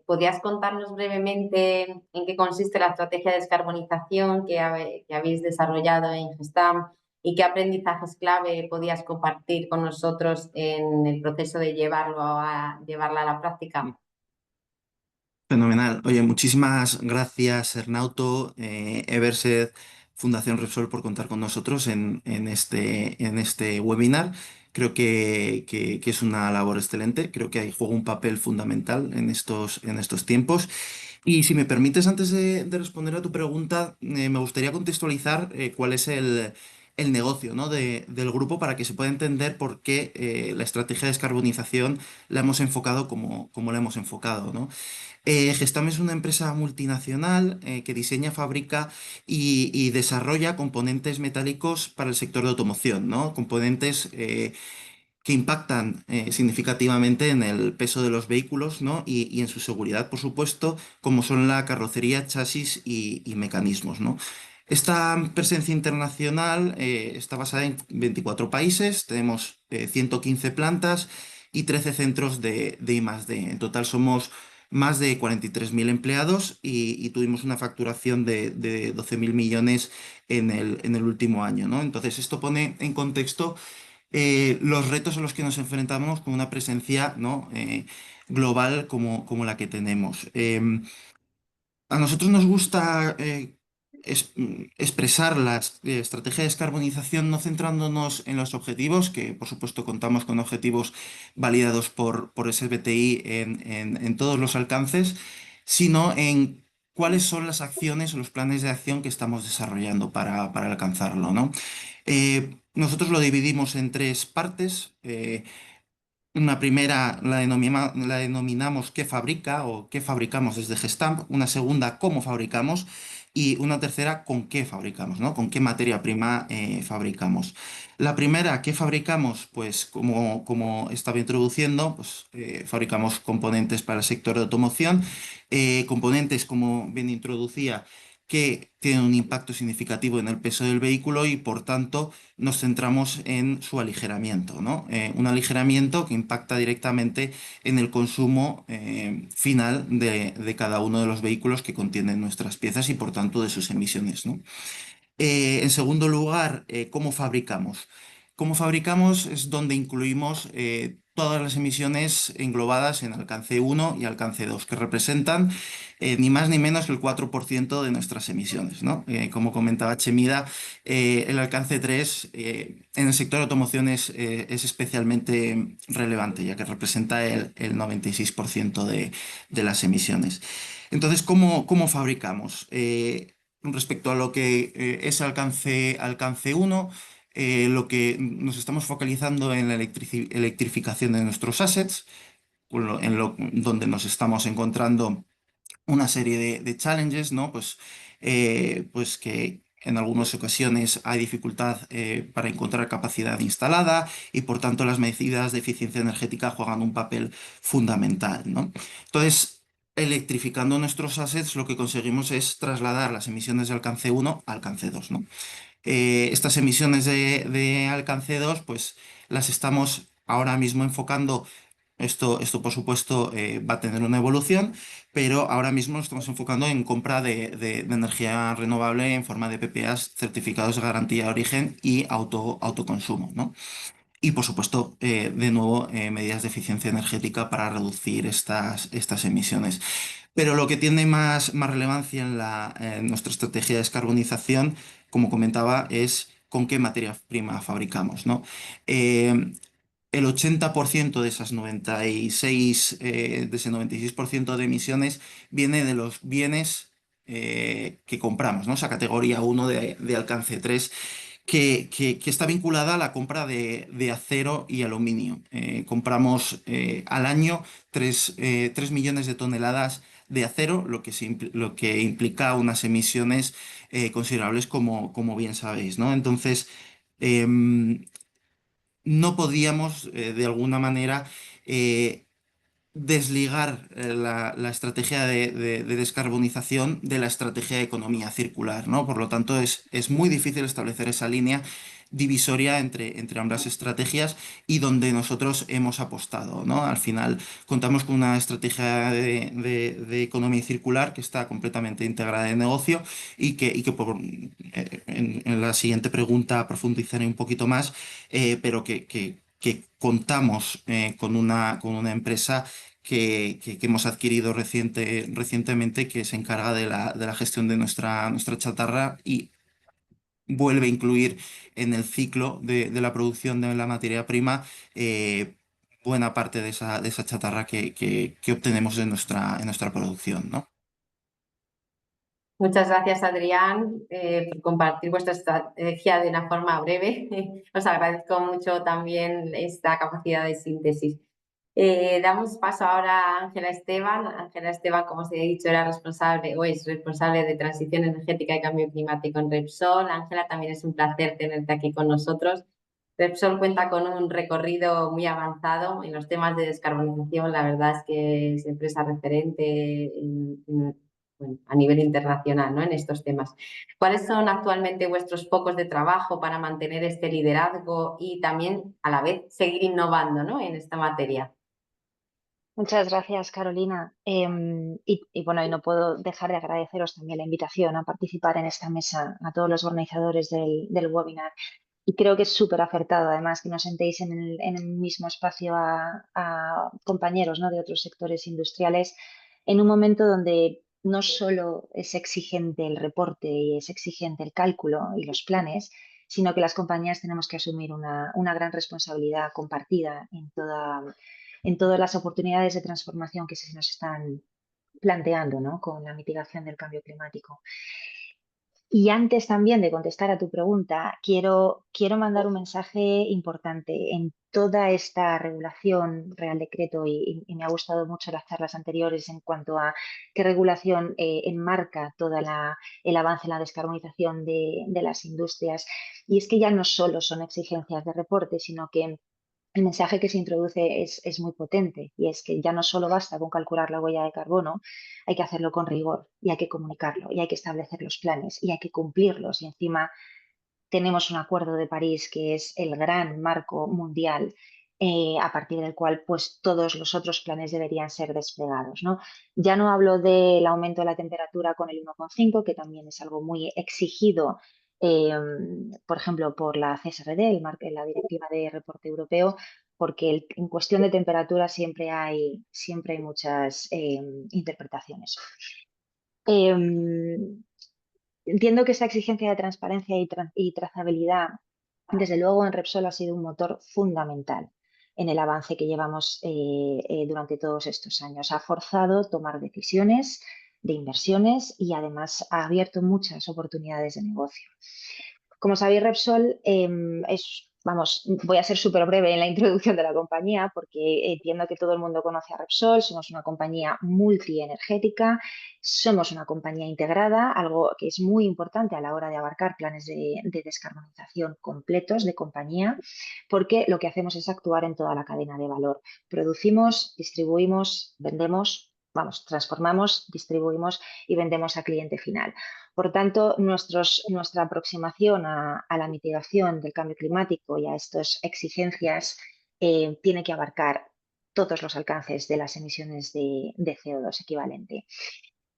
¿Podrías contarnos brevemente en qué consiste la estrategia de descarbonización que habéis desarrollado en Gestam y qué aprendizajes clave podías compartir con nosotros en el proceso de llevarla a la práctica? Fenomenal. Oye, muchísimas gracias, Ernauto, Everset, Fundación Repsol, por contar con nosotros en este webinar. Creo que es una labor excelente. Creo que ahí juega un papel fundamental en estos tiempos. Y si me permites, antes de responder a tu pregunta, me gustaría contextualizar cuál es el negocio, ¿no? del grupo para que se pueda entender por qué la estrategia de descarbonización la hemos enfocado como la hemos enfocado, ¿no? Gestam es una empresa multinacional que diseña, fabrica y desarrolla componentes metálicos para el sector de automoción, ¿no? Componentes que impactan significativamente en el peso de los vehículos, ¿no? y en su seguridad, por supuesto, como son la carrocería, chasis y mecanismos, ¿no? Esta presencia internacional está basada en 24 países, tenemos 115 plantas y 13 centros de I+D. En total somos más de 43.000 empleados y tuvimos una facturación de 12.000 millones en el último año, ¿no? Entonces, esto pone en contexto los retos a los que nos enfrentamos con una presencia, ¿no? Global como la que tenemos. A nosotros nos gusta expresar la estrategia de descarbonización no centrándonos en los objetivos, que por supuesto contamos con objetivos validados por SBTi en todos los alcances, sino en cuáles son las acciones o los planes de acción que estamos desarrollando para alcanzarlo, ¿no? Nosotros lo dividimos en tres partes. Una primera la denominamos qué fabrica o qué fabricamos desde Gestamp, una segunda cómo fabricamos y una tercera con qué fabricamos, ¿no? Con qué materia prima fabricamos. La primera, ¿qué fabricamos? Pues como estaba introduciendo, pues, fabricamos componentes para el sector de automoción, componentes, como bien introducía, que tienen un impacto significativo en el peso del vehículo y por tanto nos centramos en su aligeramiento, ¿no? Un aligeramiento que impacta directamente en el consumo final de cada uno de los vehículos que contienen nuestras piezas y por tanto de sus emisiones, ¿no? En segundo lugar, ¿cómo fabricamos? Cómo fabricamos es donde incluimos todas las emisiones englobadas en alcance 1 y alcance 2, que representan ni más ni menos que el 4% de nuestras emisiones, ¿no? Como comentaba Chemida, el alcance 3 en el sector de automoción es especialmente relevante, ya que representa el 96% de las emisiones. Entonces, ¿cómo fabricamos? Respecto a lo que es alcance 1, lo que nos estamos focalizando en la electrificación de nuestros assets, donde nos estamos encontrando una serie de challenges, ¿no? Pues que en algunas ocasiones hay dificultad para encontrar capacidad instalada y por tanto las medidas de eficiencia energética juegan un papel fundamental, ¿no? Entonces, electrificando nuestros assets, lo que conseguimos es trasladar las emisiones de alcance 1 a alcance 2, ¿no? Estas emisiones de alcance 2, pues las estamos ahora mismo enfocando. Esto por supuesto, va a tener una evolución, pero ahora mismo nos estamos enfocando en compra de energía renovable en forma de PPAs, certificados de garantía de origen y autoconsumo, ¿no? Y por supuesto, de nuevo, medidas de eficiencia energética para reducir estas emisiones. Pero lo que tiene más relevancia en nuestra estrategia de descarbonización, como comentaba, es con qué materia prima fabricamos, ¿no? El 80% de esas 96, de ese 96% de emisiones viene de los bienes que compramos, ¿no? Esa categoría 1 de alcance 3 que está vinculada a la compra de acero y aluminio. Compramos al año 3 millones de toneladas de acero, lo que implica unas emisiones considerables, como bien sabéis, ¿no? Entonces, em, no podíamos, de alguna manera, eh, desligar la estrategia de descarbonización de la estrategia de economía circular, ¿no? Por lo tanto, es muy difícil establecer esa línea divisoria entre ambas estrategias y donde nosotros hemos apostado, ¿no? Al final, contamos con una estrategia de economía circular que está completamente integrada en negocio en la siguiente pregunta profundizaré un poquito más, pero que contamos con una empresa que hemos adquirido recientemente, que se encarga de la gestión de nuestra chatarra y vuelve a incluir en el ciclo de la producción de la materia prima buena parte de esa chatarra que obtenemos en nuestra producción, ¿no? Muchas gracias, Adrián, por compartir vuestra estrategia de una forma breve. Os agradezco mucho también esta capacidad de síntesis. Damos paso ahora a Ángela Esteban. Ángela Esteban, como os he dicho, era responsable o es responsable de transición energética y cambio climático en Repsol. Ángela, también es un placer tenerte aquí con nosotros. Repsol cuenta con un recorrido muy avanzado en los temas de descarbonización. La verdad es que es empresa referente bueno, a nivel internacional, ¿no? En estos temas. ¿Cuáles son actualmente vuestros focos de trabajo para mantener este liderazgo y también a la vez seguir innovando, ¿no? En esta materia? Muchas gracias, Carolina. Bueno, y no puedo dejar de agradeceros también la invitación a participar en esta mesa, a todos los organizadores del webinar. Y creo que es súper acertado, además, que nos sentéis en el mismo espacio a compañeros, ¿no?, de otros sectores industriales, en un momento donde no solo es exigente el reporte y es exigente el cálculo y los planes, sino que las compañías tenemos que asumir una gran responsabilidad compartida en todas las oportunidades de transformación que se nos están planteando, ¿no?, con la mitigación del cambio climático. Y antes también de contestar a tu pregunta, quiero mandar un mensaje importante. En toda esta regulación, Real Decreto, y me ha gustado mucho las charlas anteriores en cuanto a qué regulación enmarca todo el avance en la descarbonización de las industrias. Y es que ya no solo son exigencias de reporte, sino que el mensaje que se introduce es muy potente, y es que ya no solo basta con calcular la huella de carbono, hay que hacerlo con rigor y hay que comunicarlo y hay que establecer los planes y hay que cumplirlos. Y encima tenemos un acuerdo de París que es el gran marco mundial, a partir del cual pues todos los otros planes deberían ser desplegados, ¿no? Ya no hablo del aumento de la temperatura con el 1,5, que también es algo muy exigido, eh, por ejemplo, por la CSRD, la Directiva de Reporte Europeo, porque en cuestión de temperatura siempre hay muchas interpretaciones. Entiendo que esa exigencia de transparencia y trazabilidad, desde luego, en Repsol ha sido un motor fundamental en el avance que llevamos durante todos estos años. Ha forzado tomar decisiones de inversiones y además ha abierto muchas oportunidades de negocio. Como sabéis, Repsol voy a ser súper breve en la introducción de la compañía porque entiendo que todo el mundo conoce a Repsol. Somos una compañía multienergética, somos una compañía integrada, algo que es muy importante a la hora de abarcar planes de descarbonización completos de compañía, porque lo que hacemos es actuar en toda la cadena de valor. Producimos, distribuimos, vendemos, transformamos, distribuimos y vendemos a cliente final. Por tanto, nuestra aproximación a la mitigación del cambio climático y a estas exigencias tiene que abarcar todos los alcances de las emisiones de CO2 equivalente.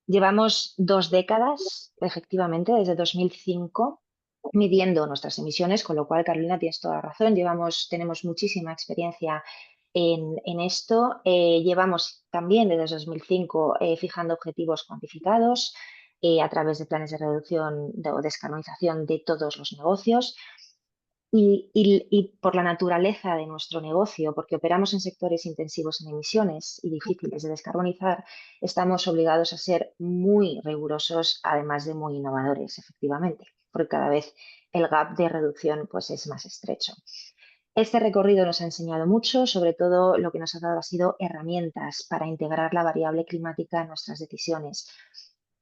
Llevamos 2 décadas, efectivamente, desde 2005, midiendo nuestras emisiones, con lo cual, Carolina, tienes toda la razón. Tenemos muchísima experiencia en esto. Llevamos también desde 2005 fijando objetivos cuantificados a través de planes de reducción o descarbonización de todos los negocios. Y por la naturaleza de nuestro negocio, porque operamos en sectores intensivos en emisiones y difíciles de descarbonizar, estamos obligados a ser muy rigurosos, además de muy innovadores, efectivamente, porque cada vez el gap de reducción pues, es más estrecho. Este recorrido nos ha enseñado mucho, sobre todo lo que nos ha dado ha sido herramientas para integrar la variable climática en nuestras decisiones.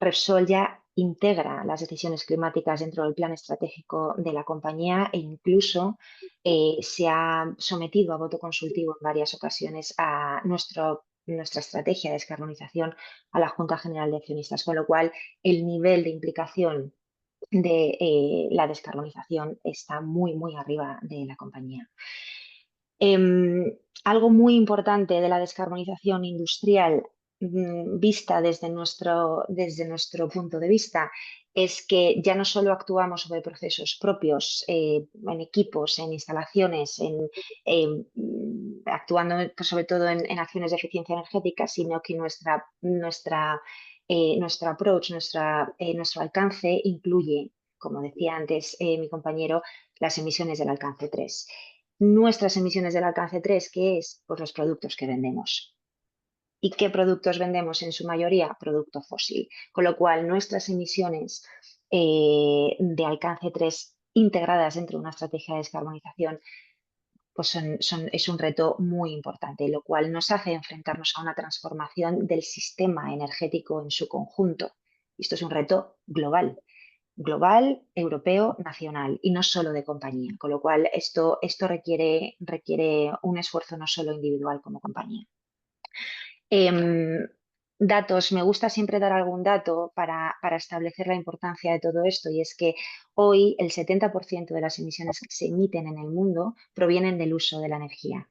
Repsol ya integra las decisiones climáticas dentro del plan estratégico de la compañía e incluso se ha sometido a voto consultivo en varias ocasiones a nuestra estrategia de descarbonización a la Junta General de Accionistas, con lo cual el nivel de implicación de la descarbonización está muy, muy arriba de la compañía. Algo muy importante de la descarbonización industrial vista desde nuestro punto de vista es que ya no solo actuamos sobre procesos propios, en equipos, en instalaciones, actuando pues, sobre todo en acciones de eficiencia energética, sino que nuestro approach, nuestro alcance incluye, como decía antes mi compañero, las emisiones del alcance 3. Nuestras emisiones del alcance 3, ¿qué es? Pues los productos que vendemos. ¿Y qué productos vendemos? En su mayoría, producto fósil. Con lo cual, nuestras emisiones de alcance 3 integradas dentro de una estrategia de descarbonización pues es un reto muy importante, lo cual nos hace enfrentarnos a una transformación del sistema energético en su conjunto. Esto es un reto global, europeo, nacional y no solo de compañía, con lo cual esto requiere un esfuerzo no solo individual como compañía. Datos, me gusta siempre dar algún dato para establecer la importancia de todo esto y es que hoy el 70% de las emisiones que se emiten en el mundo provienen del uso de la energía.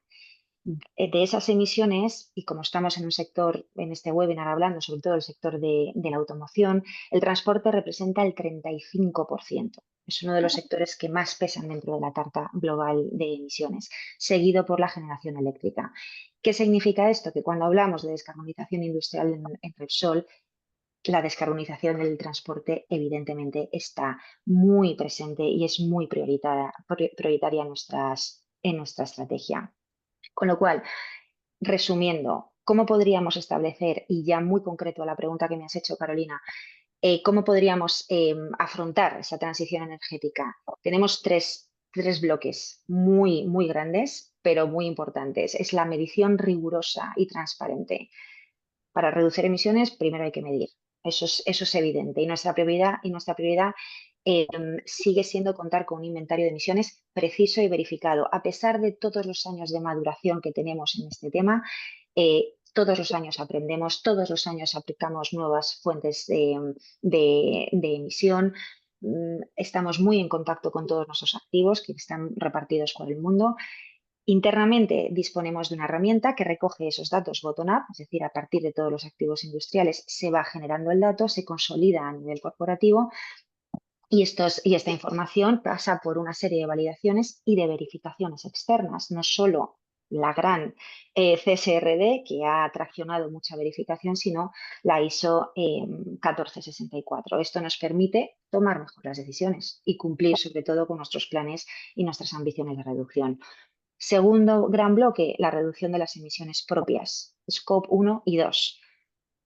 De esas emisiones, y como estamos en un sector, en este webinar hablando sobre todo del sector de la automoción, el transporte representa el 35%. Es uno de los sectores que más pesan dentro de la tarta global de emisiones, seguido por la generación eléctrica. ¿Qué significa esto? Que cuando hablamos de descarbonización industrial en Repsol, la descarbonización del transporte evidentemente está muy presente y es muy prioritaria en nuestra estrategia. Con lo cual, resumiendo, ¿cómo podríamos establecer, y ya muy concreto a la pregunta que me has hecho, Carolina, cómo podríamos afrontar esa transición energética? Tenemos tres bloques muy, muy grandes, pero muy importantes. Es la medición rigurosa y transparente. Para reducir emisiones, primero hay que medir. Eso es evidente. Y nuestra prioridad sigue siendo contar con un inventario de emisiones preciso y verificado. A pesar de todos los años de maduración que tenemos en este tema, todos los años aprendemos, todos los años aplicamos nuevas fuentes de emisión. Estamos muy en contacto con todos nuestros activos que están repartidos por el mundo. Internamente disponemos de una herramienta que recoge esos datos bottom-up, es decir, a partir de todos los activos industriales se va generando el dato, se consolida a nivel corporativo y esta información pasa por una serie de validaciones y de verificaciones externas, no solo la gran CSRD, que ha traccionado mucha verificación, sino la ISO 1464. Esto nos permite tomar mejor las decisiones y cumplir sobre todo con nuestros planes y nuestras ambiciones de reducción. Segundo gran bloque, la reducción de las emisiones propias, Scope 1 y 2.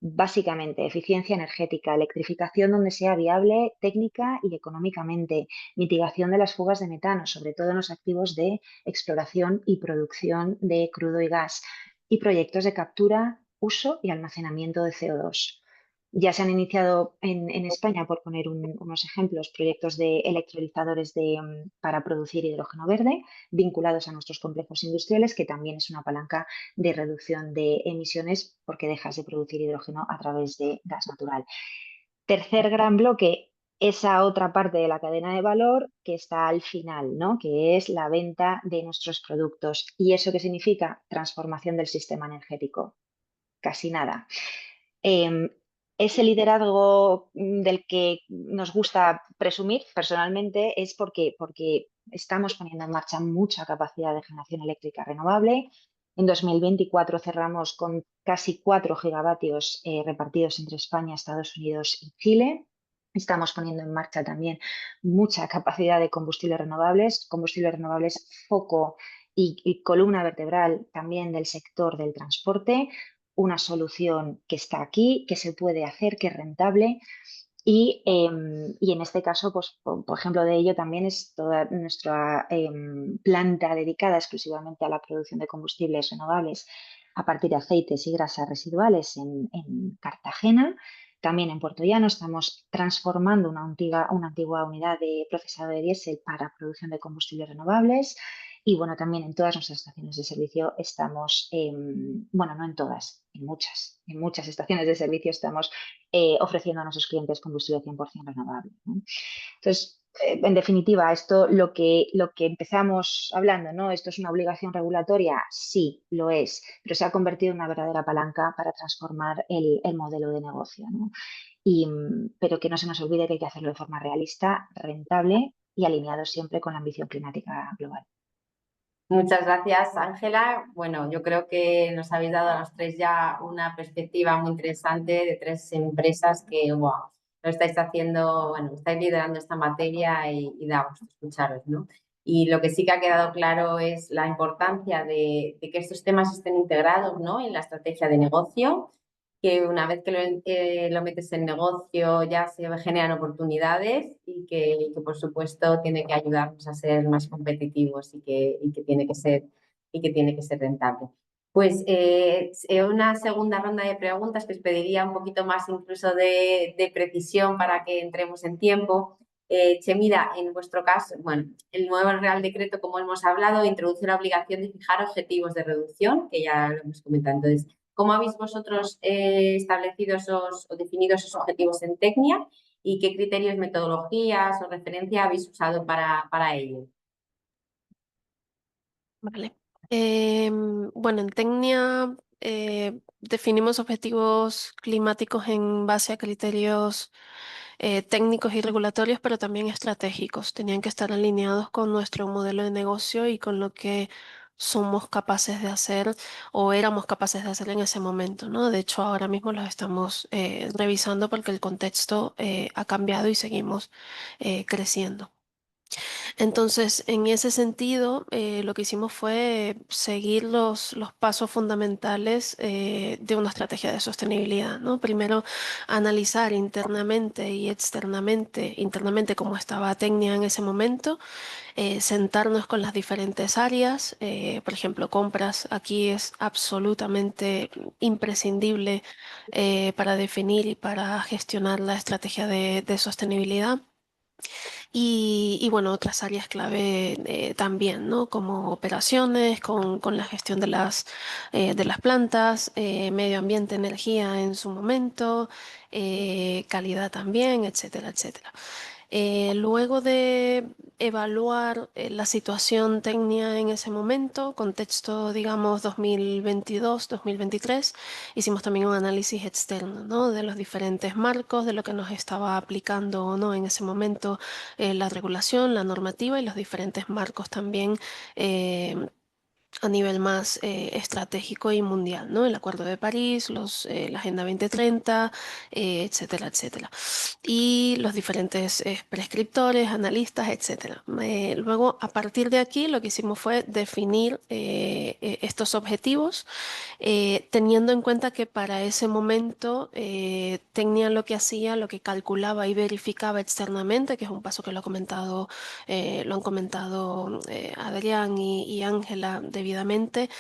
Básicamente, eficiencia energética, electrificación donde sea viable técnica y económicamente, mitigación de las fugas de metano, sobre todo en los activos de exploración y producción de crudo y gas, y proyectos de captura, uso y almacenamiento de CO2. Ya se han iniciado en España, por poner unos ejemplos, proyectos de electrolizadores para producir hidrógeno verde vinculados a nuestros complejos industriales, que también es una palanca de reducción de emisiones porque dejas de producir hidrógeno a través de gas natural. Tercer gran bloque, esa otra parte de la cadena de valor que está al final, ¿no? Que es la venta de nuestros productos. ¿Y eso qué significa? Transformación del sistema energético. Casi nada. Ese liderazgo del que nos gusta presumir personalmente es porque estamos poniendo en marcha mucha capacidad de generación eléctrica renovable. En 2024 cerramos con casi 4 gigavatios repartidos entre España, Estados Unidos y Chile. Estamos poniendo en marcha también mucha capacidad de combustibles renovables foco y columna vertebral también del sector del transporte, una solución que está aquí, que se puede hacer, que es rentable. Y en este caso, pues, por ejemplo, de ello también es toda nuestra planta dedicada exclusivamente a la producción de combustibles renovables a partir de aceites y grasas residuales en Cartagena. También en Puerto Llano estamos transformando una antigua unidad de procesado de diésel para producción de combustibles renovables. Y bueno, también en todas nuestras estaciones de servicio estamos, bueno, no en todas, en muchas estaciones de servicio estamos ofreciendo a nuestros clientes combustible 100% renovable, ¿no? Entonces, en definitiva, esto lo que empezamos hablando, ¿no? ¿Esto es una obligación regulatoria? Sí, lo es, pero se ha convertido en una verdadera palanca para transformar el modelo de negocio, ¿no? Pero que no se nos olvide que hay que hacerlo de forma realista, rentable y alineado siempre con la ambición climática global. Muchas gracias, Ángela. Bueno, yo creo que nos habéis dado a los tres ya una perspectiva muy interesante de tres empresas que, wow, lo estáis haciendo, bueno, estáis liderando esta materia y da gusto escucharos, ¿no? Y lo que sí que ha quedado claro es la importancia de que estos temas estén integrados, ¿no? En la estrategia de negocio, que una vez que lo metes en negocio ya se generan oportunidades y que, por supuesto tiene que ayudarnos a ser más competitivos y que tiene que ser rentable. Pues una segunda ronda de preguntas que os pediría un poquito más incluso de precisión para que entremos en tiempo. Chemira, en vuestro caso, bueno, el nuevo Real Decreto, como hemos hablado, introduce la obligación de fijar objetivos de reducción, que ya lo hemos comentado. Entonces, ¿cómo habéis vosotros establecido o definido esos objetivos en Tecnia y qué criterios, metodologías o referencia habéis usado para ello? Vale. Bueno, en Tecnia definimos objetivos climáticos en base a criterios técnicos y regulatorios, pero también estratégicos. Tenían que estar alineados con nuestro modelo de negocio y con lo que somos capaces de hacer o éramos capaces de hacer en ese momento, ¿no? De hecho, ahora mismo los estamos revisando porque el contexto ha cambiado y seguimos creciendo. Entonces, en ese sentido, lo que hicimos fue seguir los pasos fundamentales de una estrategia de sostenibilidad, ¿no? Primero, analizar internamente y externamente, internamente cómo estaba Tecnia en ese momento, sentarnos con las diferentes áreas, por ejemplo, compras, aquí es absolutamente imprescindible para definir y para gestionar la estrategia de sostenibilidad. Y bueno, otras áreas clave también, ¿no? Como operaciones, con la gestión de las plantas, medio ambiente, energía en su momento, calidad también, etcétera, etcétera. Luego de evaluar la situación técnica en ese momento, contexto, digamos, 2022-2023, hicimos también un análisis externo, ¿no? De los diferentes marcos, de lo que nos estaba aplicando o no en ese momento la regulación, la normativa y los diferentes marcos también a nivel más estratégico y mundial, ¿no? El Acuerdo de París, la Agenda 2030, etcétera, etcétera. Y los diferentes prescriptores, analistas, etcétera. Luego, a partir de aquí, lo que hicimos fue definir estos objetivos, teniendo en cuenta que para ese momento Tecnia lo que hacía, lo que calculaba y verificaba externamente, que es un paso que lo han comentado Adrián y Ángela debidamente,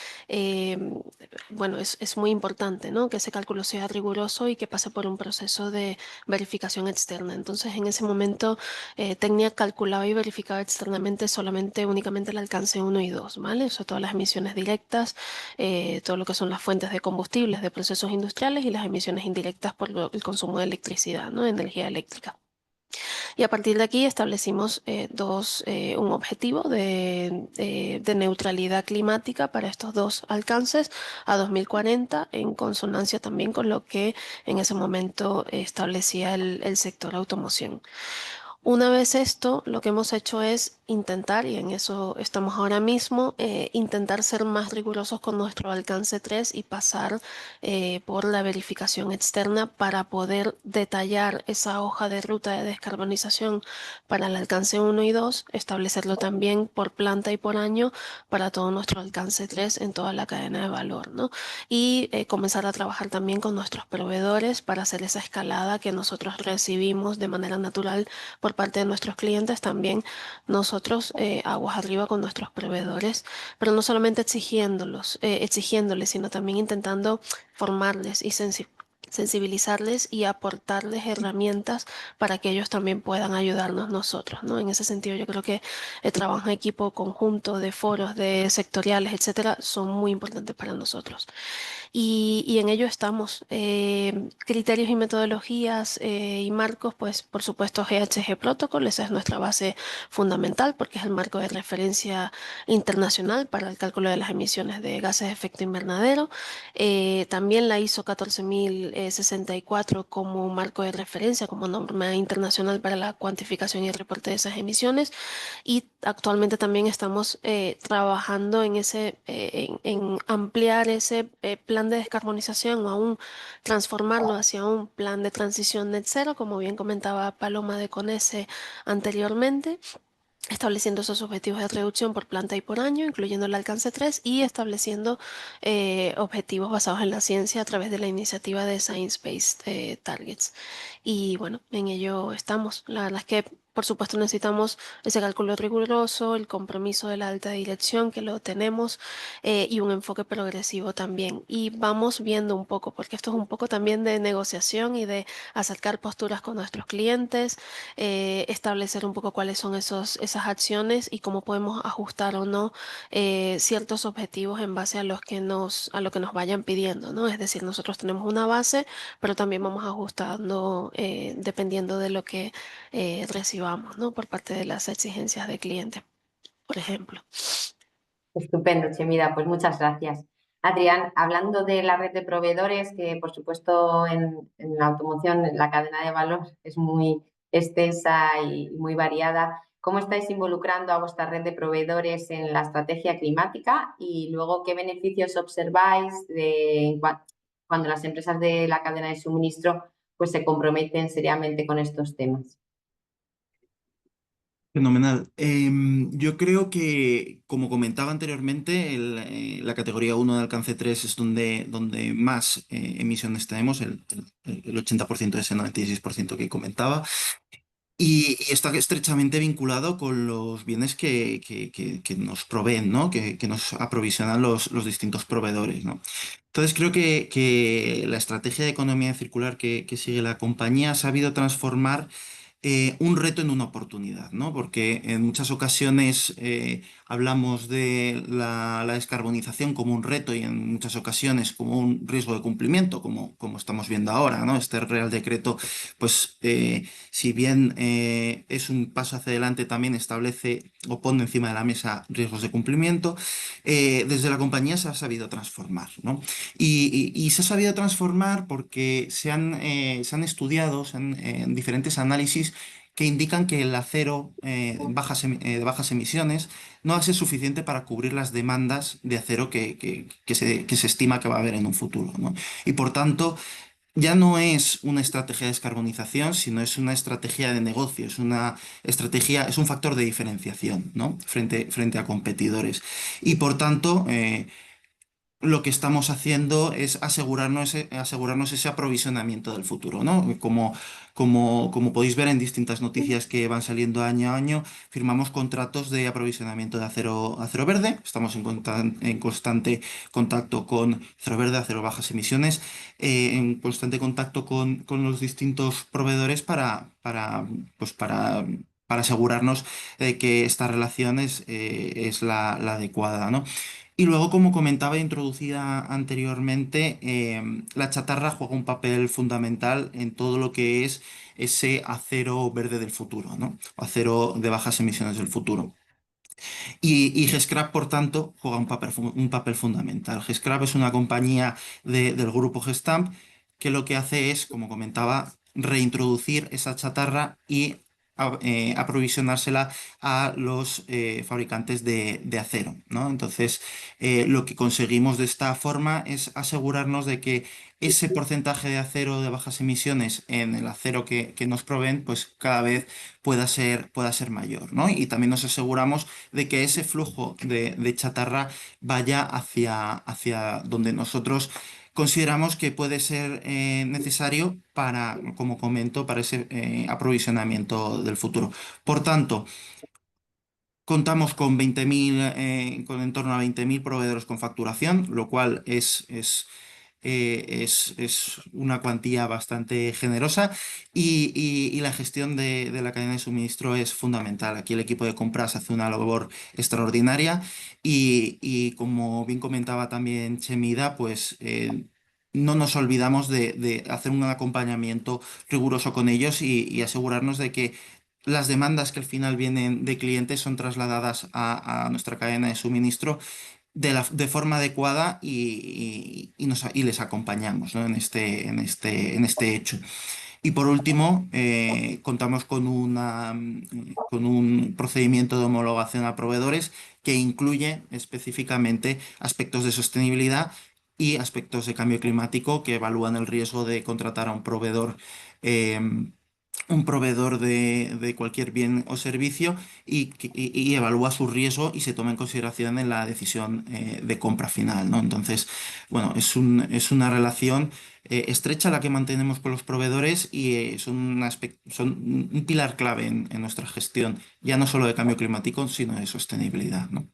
bueno, es muy importante, ¿no? Que ese cálculo sea riguroso y que pase por un proceso de verificación externa. Entonces, en ese momento, Tecnia calculaba y verificaba externamente únicamente el alcance 1 y 2, ¿vale? Eso, todas las emisiones directas, todo lo que son las fuentes de combustibles de procesos industriales y las emisiones indirectas por el consumo de electricidad, ¿no? Energía eléctrica. Y a partir de aquí establecimos un objetivo de neutralidad climática para estos dos alcances a 2040, en consonancia también con lo que en ese momento establecía el sector automoción. Una vez esto, lo que hemos hecho es intentar, y en eso estamos ahora mismo, intentar ser más rigurosos con nuestro alcance 3 y pasar por la verificación externa para poder detallar esa hoja de ruta de descarbonización para el alcance 1 y 2, establecerlo también por planta y por año para todo nuestro alcance 3 en toda la cadena de valor, ¿no? Y comenzar a trabajar también con nuestros proveedores para hacer esa escalada que nosotros recibimos de manera natural por parte de nuestros clientes, también nosotros aguas arriba con nuestros proveedores, pero no solamente exigiéndoles, sino también intentando formarles y sensibilizarles y aportarles herramientas para que ellos también puedan ayudarnos nosotros, ¿no? En ese sentido, yo creo que el trabajo en equipo conjunto de foros, de sectoriales, etcétera, son muy importantes para nosotros. Y en ello estamos. Criterios y metodologías y marcos, pues por supuesto GHG Protocol, esa es nuestra base fundamental porque es el marco de referencia internacional para el cálculo de las emisiones de gases de efecto invernadero. También la ISO 14064 como marco de referencia, como norma internacional para la cuantificación y el reporte de esas emisiones. Y actualmente también estamos trabajando en ampliar ese plan de descarbonización o aún transformarlo hacia un plan de transición net cero, como bien comentaba Paloma de Conese anteriormente, estableciendo esos objetivos de reducción por planta y por año, incluyendo el alcance 3, y estableciendo objetivos basados en la ciencia a través de la iniciativa de Science Based Targets. Y bueno, en ello estamos. La verdad es que, por supuesto, necesitamos ese cálculo riguroso, el compromiso de la alta dirección, que lo tenemos, y un enfoque progresivo también. Y vamos viendo un poco, porque esto es un poco también de negociación y de acercar posturas con nuestros clientes, establecer un poco cuáles son esas acciones y cómo podemos ajustar o no ciertos objetivos en base a lo que nos vayan pidiendo, ¿no? Es decir, nosotros tenemos una base, pero también vamos ajustando dependiendo de lo que recibamos, ¿no? Por parte de las exigencias de cliente, por ejemplo. Estupendo, Chemida, pues muchas gracias. Adrián, hablando de la red de proveedores, que por supuesto en la automoción la cadena de valor es muy extensa y muy variada, ¿cómo estáis involucrando a vuestra red de proveedores en la estrategia climática? Y luego, ¿qué beneficios observáis cuando las empresas de la cadena de suministro pues, se comprometen seriamente con estos temas? Fenomenal. Yo creo que, como comentaba anteriormente, la categoría 1 de alcance 3 es donde más emisiones tenemos, el 80% de ese 96% que comentaba. Y está estrechamente vinculado con los bienes que nos proveen, ¿no? Que nos aprovisionan los distintos proveedores, ¿no? Entonces creo que la estrategia de economía circular que sigue la compañía ha sabido transformar un reto en una oportunidad, ¿no? Porque en muchas ocasiones hablamos de la descarbonización como un reto y en muchas ocasiones como un riesgo de cumplimiento, como estamos viendo ahora, ¿no? Este Real Decreto, pues si bien es un paso hacia adelante, también establece o pone encima de la mesa riesgos de cumplimiento. Desde la compañía se ha sabido transformar, ¿no? Y se ha sabido transformar porque se han estudiado diferentes análisis que indican que el acero de bajas emisiones no va a ser suficiente para cubrir las demandas de acero que se estima que va a haber en un futuro, ¿no? Y por tanto, ya no es una estrategia de descarbonización, sino es una estrategia de negocio, es una estrategia, es un factor de diferenciación, ¿no? Frente a competidores. Y por tanto, lo que estamos haciendo es asegurarnos ese aprovisionamiento del futuro, ¿no? Como podéis ver en distintas noticias que van saliendo año a año, firmamos contratos de aprovisionamiento de acero verde, estamos en constante contacto con acero verde, acero bajas emisiones, en constante contacto con los distintos proveedores para asegurarnos de que esta relación es la adecuada, ¿no? Y luego, como comentaba introducida anteriormente, la chatarra juega un papel fundamental en todo lo que es ese acero verde del futuro, ¿no? Acero de bajas emisiones del futuro. Y Gescrap, por tanto, juega un papel fundamental. Gescrap es una compañía del grupo Gestamp que lo que hace es, como comentaba, reintroducir esa chatarra y aprovisionársela a los fabricantes de acero, ¿no? Entonces, lo que conseguimos de esta forma es asegurarnos de que ese porcentaje de acero de bajas emisiones en el acero que nos proveen, pues cada vez pueda ser mayor, ¿no? Y también nos aseguramos de que ese flujo de chatarra vaya hacia donde nosotros consideramos que puede ser necesario para, como comento, para ese aprovisionamiento del futuro. Por tanto, contamos con 20.000, con en torno a 20.000 proveedores con facturación, lo cual es una cuantía bastante generosa y la gestión de la cadena de suministro es fundamental. Aquí el equipo de compras hace una labor extraordinaria y como bien comentaba también Chemida, pues no nos olvidamos de hacer un acompañamiento riguroso con ellos y asegurarnos de que las demandas que al final vienen de clientes son trasladadas a nuestra cadena de suministro de forma adecuada y les acompañamos, ¿no? En este hecho. Y por último, contamos con un procedimiento de homologación a proveedores que incluye específicamente aspectos de sostenibilidad y aspectos de cambio climático que evalúan el riesgo de contratar a eh, un proveedor de cualquier bien o servicio y evalúa su riesgo y se toma en consideración en la decisión de compra final, ¿no? Entonces, bueno, es una relación estrecha la que mantenemos con los proveedores y son un pilar clave en nuestra gestión, ya no solo de cambio climático, sino de sostenibilidad, ¿no?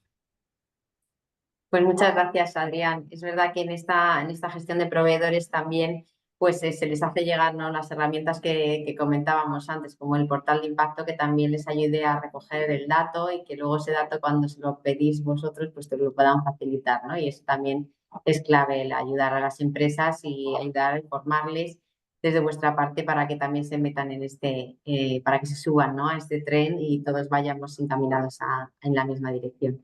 Pues muchas gracias, Adrián. Es verdad que en esta gestión de proveedores también pues, se les hace llegar, ¿no?, las herramientas que comentábamos antes, como el portal de impacto, que también les ayude a recoger el dato y que luego ese dato, cuando se lo pedís vosotros, pues te lo puedan facilitar, ¿no? Y eso también es clave, el ayudar a las empresas y ayudar a informarles desde vuestra parte para que también se metan en para que se suban, ¿no?, a este tren y todos vayamos encaminados en la misma dirección.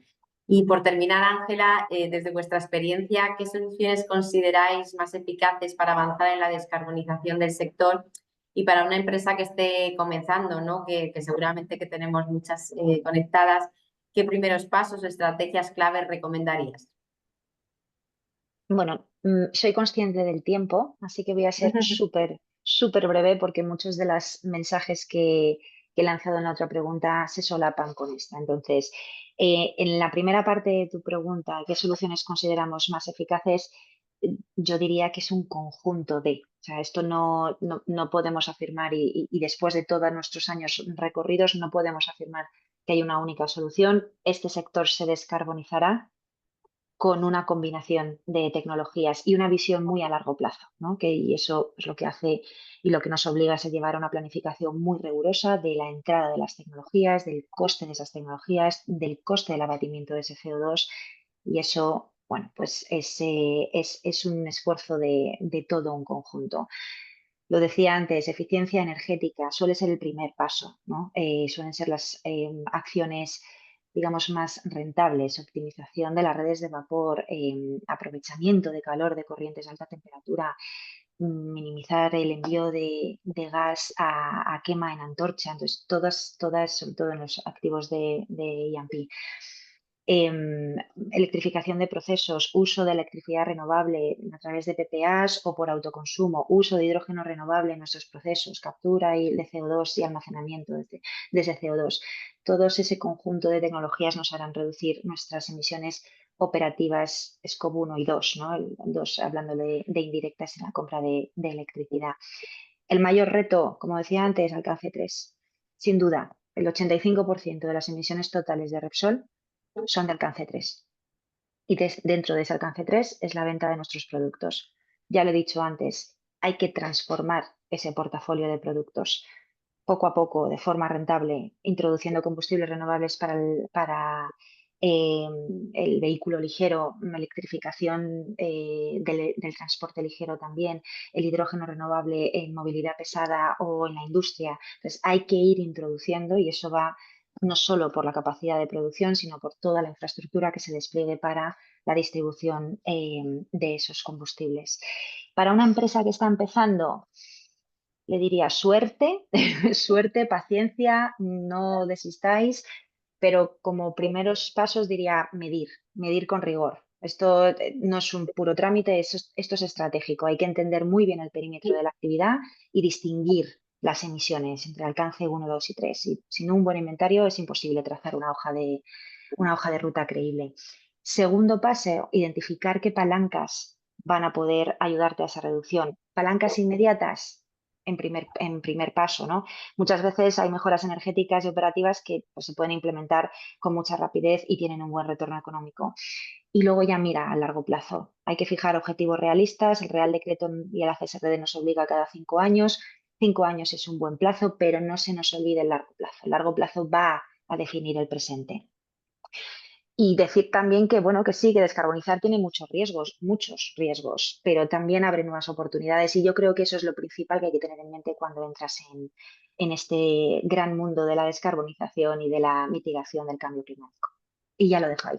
Y por terminar, Ángela, desde vuestra experiencia, ¿qué soluciones consideráis más eficaces para avanzar en la descarbonización del sector y para una empresa que esté comenzando, ¿no?, que seguramente que tenemos muchas conectadas? ¿Qué primeros pasos o estrategias claves recomendarías? Bueno, soy consciente del tiempo, así que voy a ser súper breve porque muchos de los mensajes que he lanzado en la otra pregunta se solapan con esta. Entonces, en la primera parte de tu pregunta, ¿qué soluciones consideramos más eficaces? Yo diría que es un conjunto de, o sea, esto no podemos afirmar y después de todos nuestros años recorridos no podemos afirmar que hay una única solución. Este sector se descarbonizará con una combinación de tecnologías y una visión muy a largo plazo, ¿no? Y eso es lo que hace y lo que nos obliga es a llevar a una planificación muy rigurosa de la entrada de las tecnologías, del coste de esas tecnologías, del coste del abatimiento de ese CO2 y eso, bueno, pues es un esfuerzo de todo un conjunto. Lo decía antes, eficiencia energética suele ser el primer paso, ¿no? Suelen ser las acciones, digamos, más rentables, optimización de las redes de vapor, aprovechamiento de calor de corrientes de alta temperatura, minimizar el envío de gas a quema en antorcha. Entonces, todas, sobre todo en los activos de E&P. Electrificación de procesos, uso de electricidad renovable a través de PPAs o por autoconsumo, uso de hidrógeno renovable en nuestros procesos, captura de CO2 y almacenamiento de ese CO2. Todo ese conjunto de tecnologías nos harán reducir nuestras emisiones operativas Scope 1 y 2, ¿no? El 2 hablando de indirectas en la compra de electricidad. El mayor reto, como decía antes, alcance 3. Sin duda, el 85% de las emisiones totales de Repsol son de alcance 3. Y dentro de ese alcance 3 es la venta de nuestros productos. Ya lo he dicho antes, hay que transformar ese portafolio de productos poco a poco, de forma rentable, introduciendo combustibles renovables para el vehículo ligero, electrificación del transporte ligero también, el hidrógeno renovable en movilidad pesada o en la industria. Entonces hay que ir introduciendo y eso va no solo por la capacidad de producción, sino por toda la infraestructura que se despliegue para la distribución de esos combustibles. Para una empresa que está empezando, le diría suerte, suerte, paciencia, no desistáis, pero como primeros pasos diría medir con rigor. Esto no es un puro trámite, esto es estratégico. Hay que entender muy bien el perímetro de la actividad y distinguir las emisiones entre alcance 1, 2 y 3. Y sin un buen inventario es imposible trazar una hoja de ruta creíble. Segundo paso, identificar qué palancas van a poder ayudarte a esa reducción. Palancas inmediatas, en primer paso, ¿no? Muchas veces hay mejoras energéticas y operativas que pues, se pueden implementar con mucha rapidez y tienen un buen retorno económico. Y luego ya mira a largo plazo. Hay que fijar objetivos realistas. El Real Decreto y el ACSRD nos obliga cada 5 años. 5 años es un buen plazo, pero no se nos olvide el largo plazo. El largo plazo va a definir el presente. Y decir también que, bueno, que sí, que descarbonizar tiene muchos riesgos, pero también abre nuevas oportunidades y yo creo que eso es lo principal que hay que tener en mente cuando entras en este gran mundo de la descarbonización y de la mitigación del cambio climático. Y ya lo dejo ahí.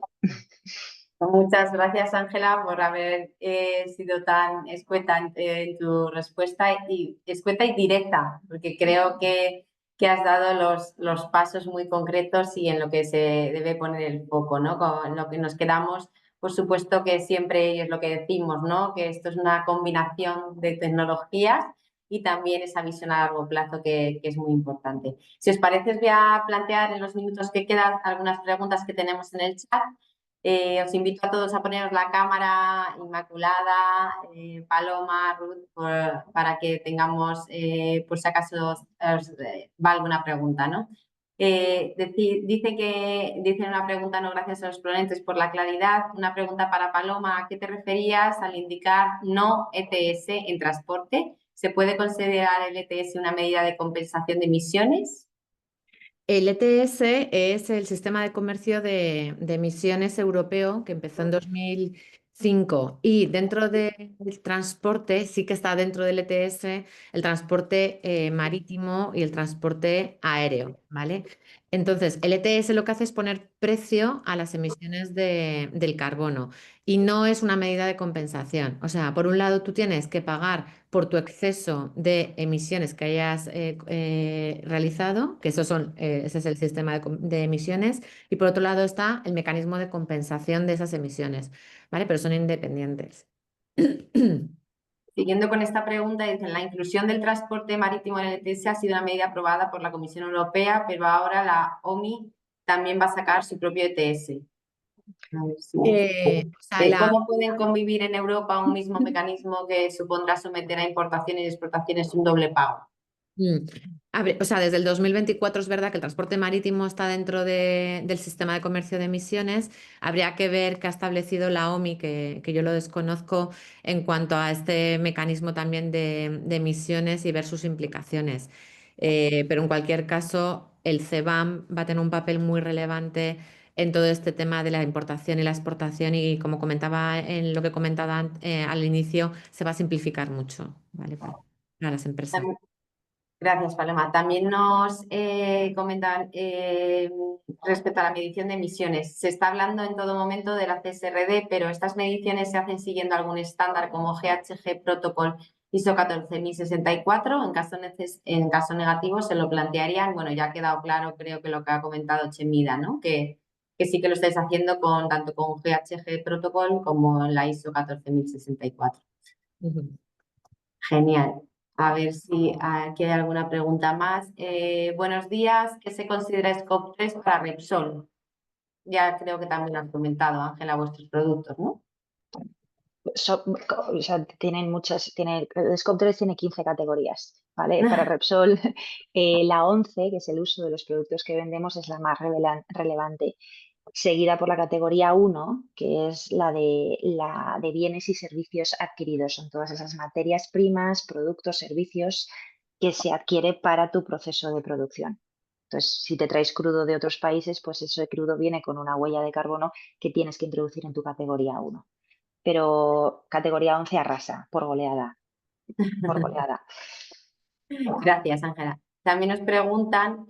Muchas gracias, Ángela, por haber sido tan escueta en tu respuesta y escueta y directa, porque creo que has dado los pasos muy concretos y en lo que se debe poner el foco, ¿no? Con lo que nos quedamos, por supuesto que siempre es lo que decimos, ¿no? Que esto es una combinación de tecnologías y también esa visión a largo plazo que es muy importante. Si os parece, os voy a plantear en los minutos que quedan algunas preguntas que tenemos en el chat. Os invito a todos a poneros la cámara, Inmaculada, Paloma, Ruth, para que tengamos, por si acaso os va alguna pregunta, ¿no? Dicen una pregunta, no, gracias a los ponentes por la claridad. Una pregunta para Paloma, ¿a qué te referías al indicar no ETS en transporte? ¿Se puede considerar el ETS una medida de compensación de emisiones? El ETS es el sistema de comercio de emisiones europeo que empezó en 2005 y dentro del transporte sí que está dentro del ETS el transporte marítimo y el transporte aéreo, ¿vale? Entonces, el ETS lo que hace es poner precio a las emisiones del carbono y no es una medida de compensación. O sea, por un lado tú tienes que pagar por tu exceso de emisiones que hayas realizado, que ese es el sistema de emisiones, y por otro lado está el mecanismo de compensación de esas emisiones, ¿vale? Pero son independientes. Siguiendo con esta pregunta, dicen, la inclusión del transporte marítimo en el ETS ha sido una medida aprobada por la Comisión Europea, pero ahora la OMI también va a sacar su propio ETS. ¿Cómo pueden convivir en Europa un mismo mecanismo que supondrá someter a importaciones y exportaciones un doble pago? O sea, desde el 2024 es verdad que el transporte marítimo está dentro del sistema de comercio de emisiones. Habría que ver qué ha establecido la OMI, que yo lo desconozco, en cuanto a este mecanismo también de emisiones y ver sus implicaciones. Pero en cualquier caso, el CBAM va a tener un papel muy relevante en todo este tema de la importación y la exportación y como comentaba en lo que comentaba al inicio, se va a simplificar mucho, ¿vale? Para las empresas. Gracias, Paloma. También nos comentan respecto a la medición de emisiones. Se está hablando en todo momento de la CSRD, pero ¿estas mediciones se hacen siguiendo algún estándar como GHG Protocol ISO 14064, en caso negativo se lo plantearían, bueno, ya ha quedado claro, creo que lo que ha comentado Chemida, ¿no? Que sí que lo estáis haciendo tanto con GHG Protocol como en la ISO 14064. Genial. A ver si aquí hay alguna pregunta más. Buenos días. ¿Qué se considera Scope 3 para Repsol? Ya creo que también lo has comentado, Ángela, vuestros productos, ¿no? O sea, el Scope 3 tiene 15 categorías, ¿vale? Para Repsol, la 11, que es el uso de los productos que vendemos, es la más relevante, seguida por la categoría 1, que es la de bienes y servicios adquiridos. Son todas esas materias primas, productos, servicios que se adquiere para tu proceso de producción. Entonces, si te traes crudo de otros países, pues ese crudo viene con una huella de carbono que tienes que introducir en tu categoría 1. Pero categoría 11 arrasa, por goleada, por goleada. Gracias, Ángela. También nos preguntan,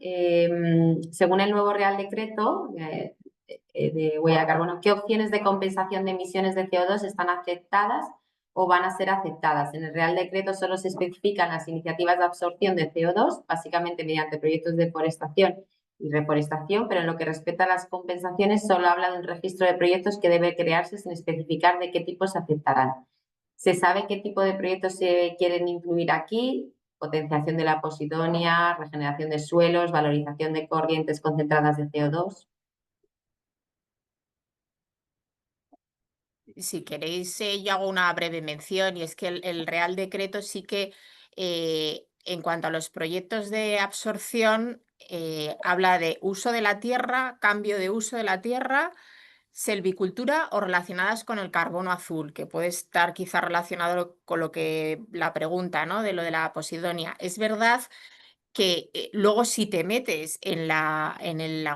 según el nuevo Real Decreto de huella de carbono, ¿qué opciones de compensación de emisiones de CO2 están aceptadas o van a ser aceptadas? En el Real Decreto solo se especifican las iniciativas de absorción de CO2, básicamente mediante proyectos de forestación y reforestación, pero en lo que respecta a las compensaciones solo habla de un registro de proyectos que debe crearse sin especificar de qué tipo se aceptarán. ¿Se sabe qué tipo de proyectos se quieren incluir aquí? Potenciación de la posidonia, regeneración de suelos, valorización de corrientes concentradas de CO2. Si queréis, yo hago una breve mención y es que el Real Decreto sí que, en cuanto a los proyectos de absorción, habla de uso de la tierra, cambio de uso de la tierra, selvicultura o relacionadas con el carbono azul, que puede estar quizá relacionado con lo que la pregunta, ¿no? De lo de la posidonia. Es verdad que luego si te metes en la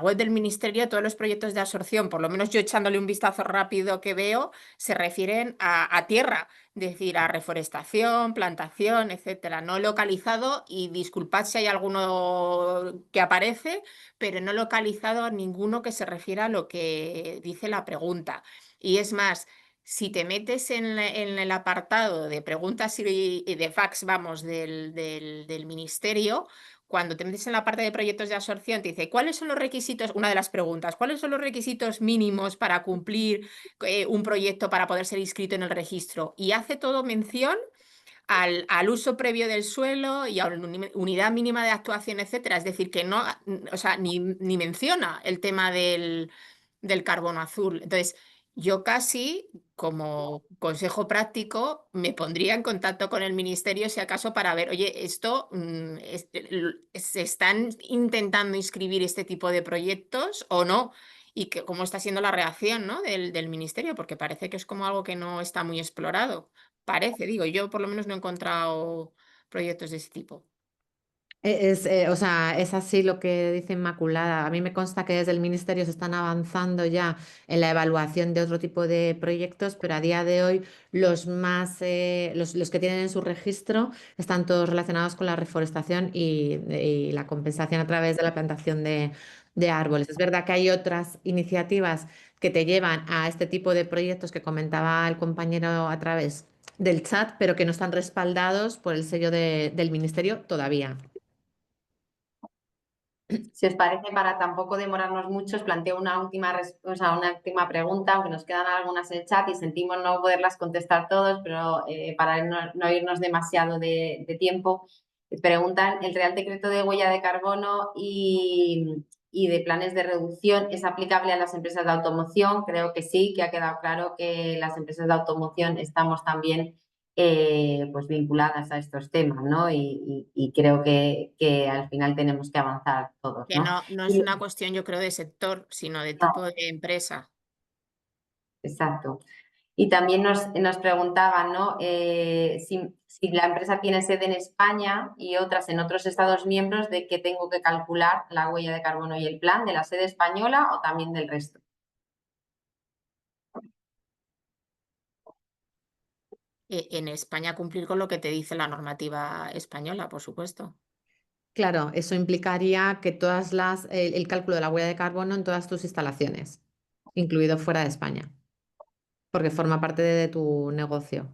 web del ministerio, todos los proyectos de absorción, por lo menos yo echándole un vistazo rápido que veo, se refieren a tierra, es decir, a reforestación, plantación, etcétera. No localizado, y disculpad si hay alguno que aparece, pero no localizado ninguno que se refiera a lo que dice la pregunta. Y es más, si te metes en el apartado de preguntas y de fax, vamos, del ministerio, cuando te metes en la parte de proyectos de absorción, te dice, ¿cuáles son los requisitos? Una de las preguntas, ¿cuáles son los requisitos mínimos para cumplir un proyecto para poder ser inscrito en el registro? Y hace todo mención al uso previo del suelo y a la unidad mínima de actuación, etcétera. Es decir, que no, o sea, ni menciona el tema del carbono azul. Entonces, yo casi, como consejo práctico, me pondría en contacto con el ministerio si acaso para ver, oye, esto se están intentando inscribir este tipo de proyectos o no, y que cómo está siendo la reacción, ¿no? del ministerio, porque parece que es como algo que no está muy explorado. Parece, digo, yo por lo menos no he encontrado proyectos de ese tipo. O sea, es así lo que dice Inmaculada. A mí me consta que desde el Ministerio se están avanzando ya en la evaluación de otro tipo de proyectos, pero a día de hoy los que tienen en su registro están todos relacionados con la reforestación y la compensación a través de la plantación de árboles. Es verdad que hay otras iniciativas que te llevan a este tipo de proyectos que comentaba el compañero a través del chat, pero que no están respaldados por el sello del Ministerio todavía. Si os parece, para tampoco demorarnos mucho, os planteo una una última pregunta, aunque nos quedan algunas en el chat y sentimos no poderlas contestar todos, pero para no irnos demasiado de tiempo, preguntan, ¿el Real Decreto de huella de carbono y de planes de reducción es aplicable a las empresas de automoción? Creo que sí, que ha quedado claro que las empresas de automoción estamos también pues vinculadas a estos temas, ¿no? Y creo que al final tenemos que avanzar todos, Que ¿no? no es una cuestión, yo creo, de sector, sino de tipo de empresa. Exacto. Y también nos preguntaban, ¿no? Si la empresa tiene sede en España y otras en otros Estados miembros, ¿de qué tengo que calcular la huella de carbono y el plan? ¿De la sede española o también del resto? En España cumplir con lo que te dice la normativa española, por supuesto. Claro, eso implicaría que el cálculo de la huella de carbono en todas tus instalaciones, incluido fuera de España, porque forma parte de tu negocio.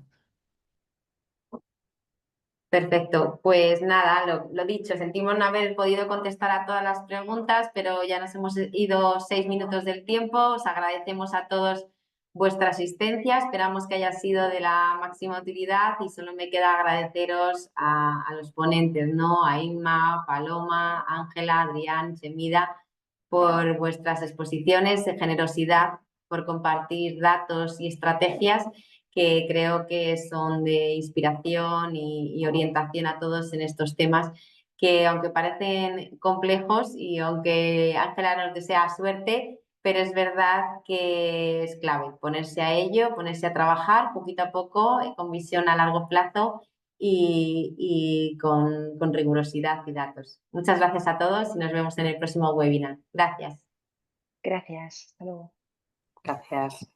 Perfecto, pues nada, lo dicho, sentimos no haber podido contestar a todas las preguntas, pero ya nos hemos ido 6 minutos del tiempo. Os agradecemos a todos vuestra asistencia, esperamos que haya sido de la máxima utilidad y solo me queda agradeceros a los ponentes, ¿no? A Inma, Paloma, Ángela, Adrián, Chemida, por vuestras exposiciones, de generosidad, por compartir datos y estrategias que creo que son de inspiración y orientación a todos en estos temas que aunque parecen complejos y aunque Ángela nos desea suerte, pero es verdad que es clave ponerse a ello, ponerse a trabajar poquito a poco con visión a largo plazo y con rigurosidad y datos. Muchas gracias a todos y nos vemos en el próximo webinar. Gracias. Gracias. Hasta luego. Gracias.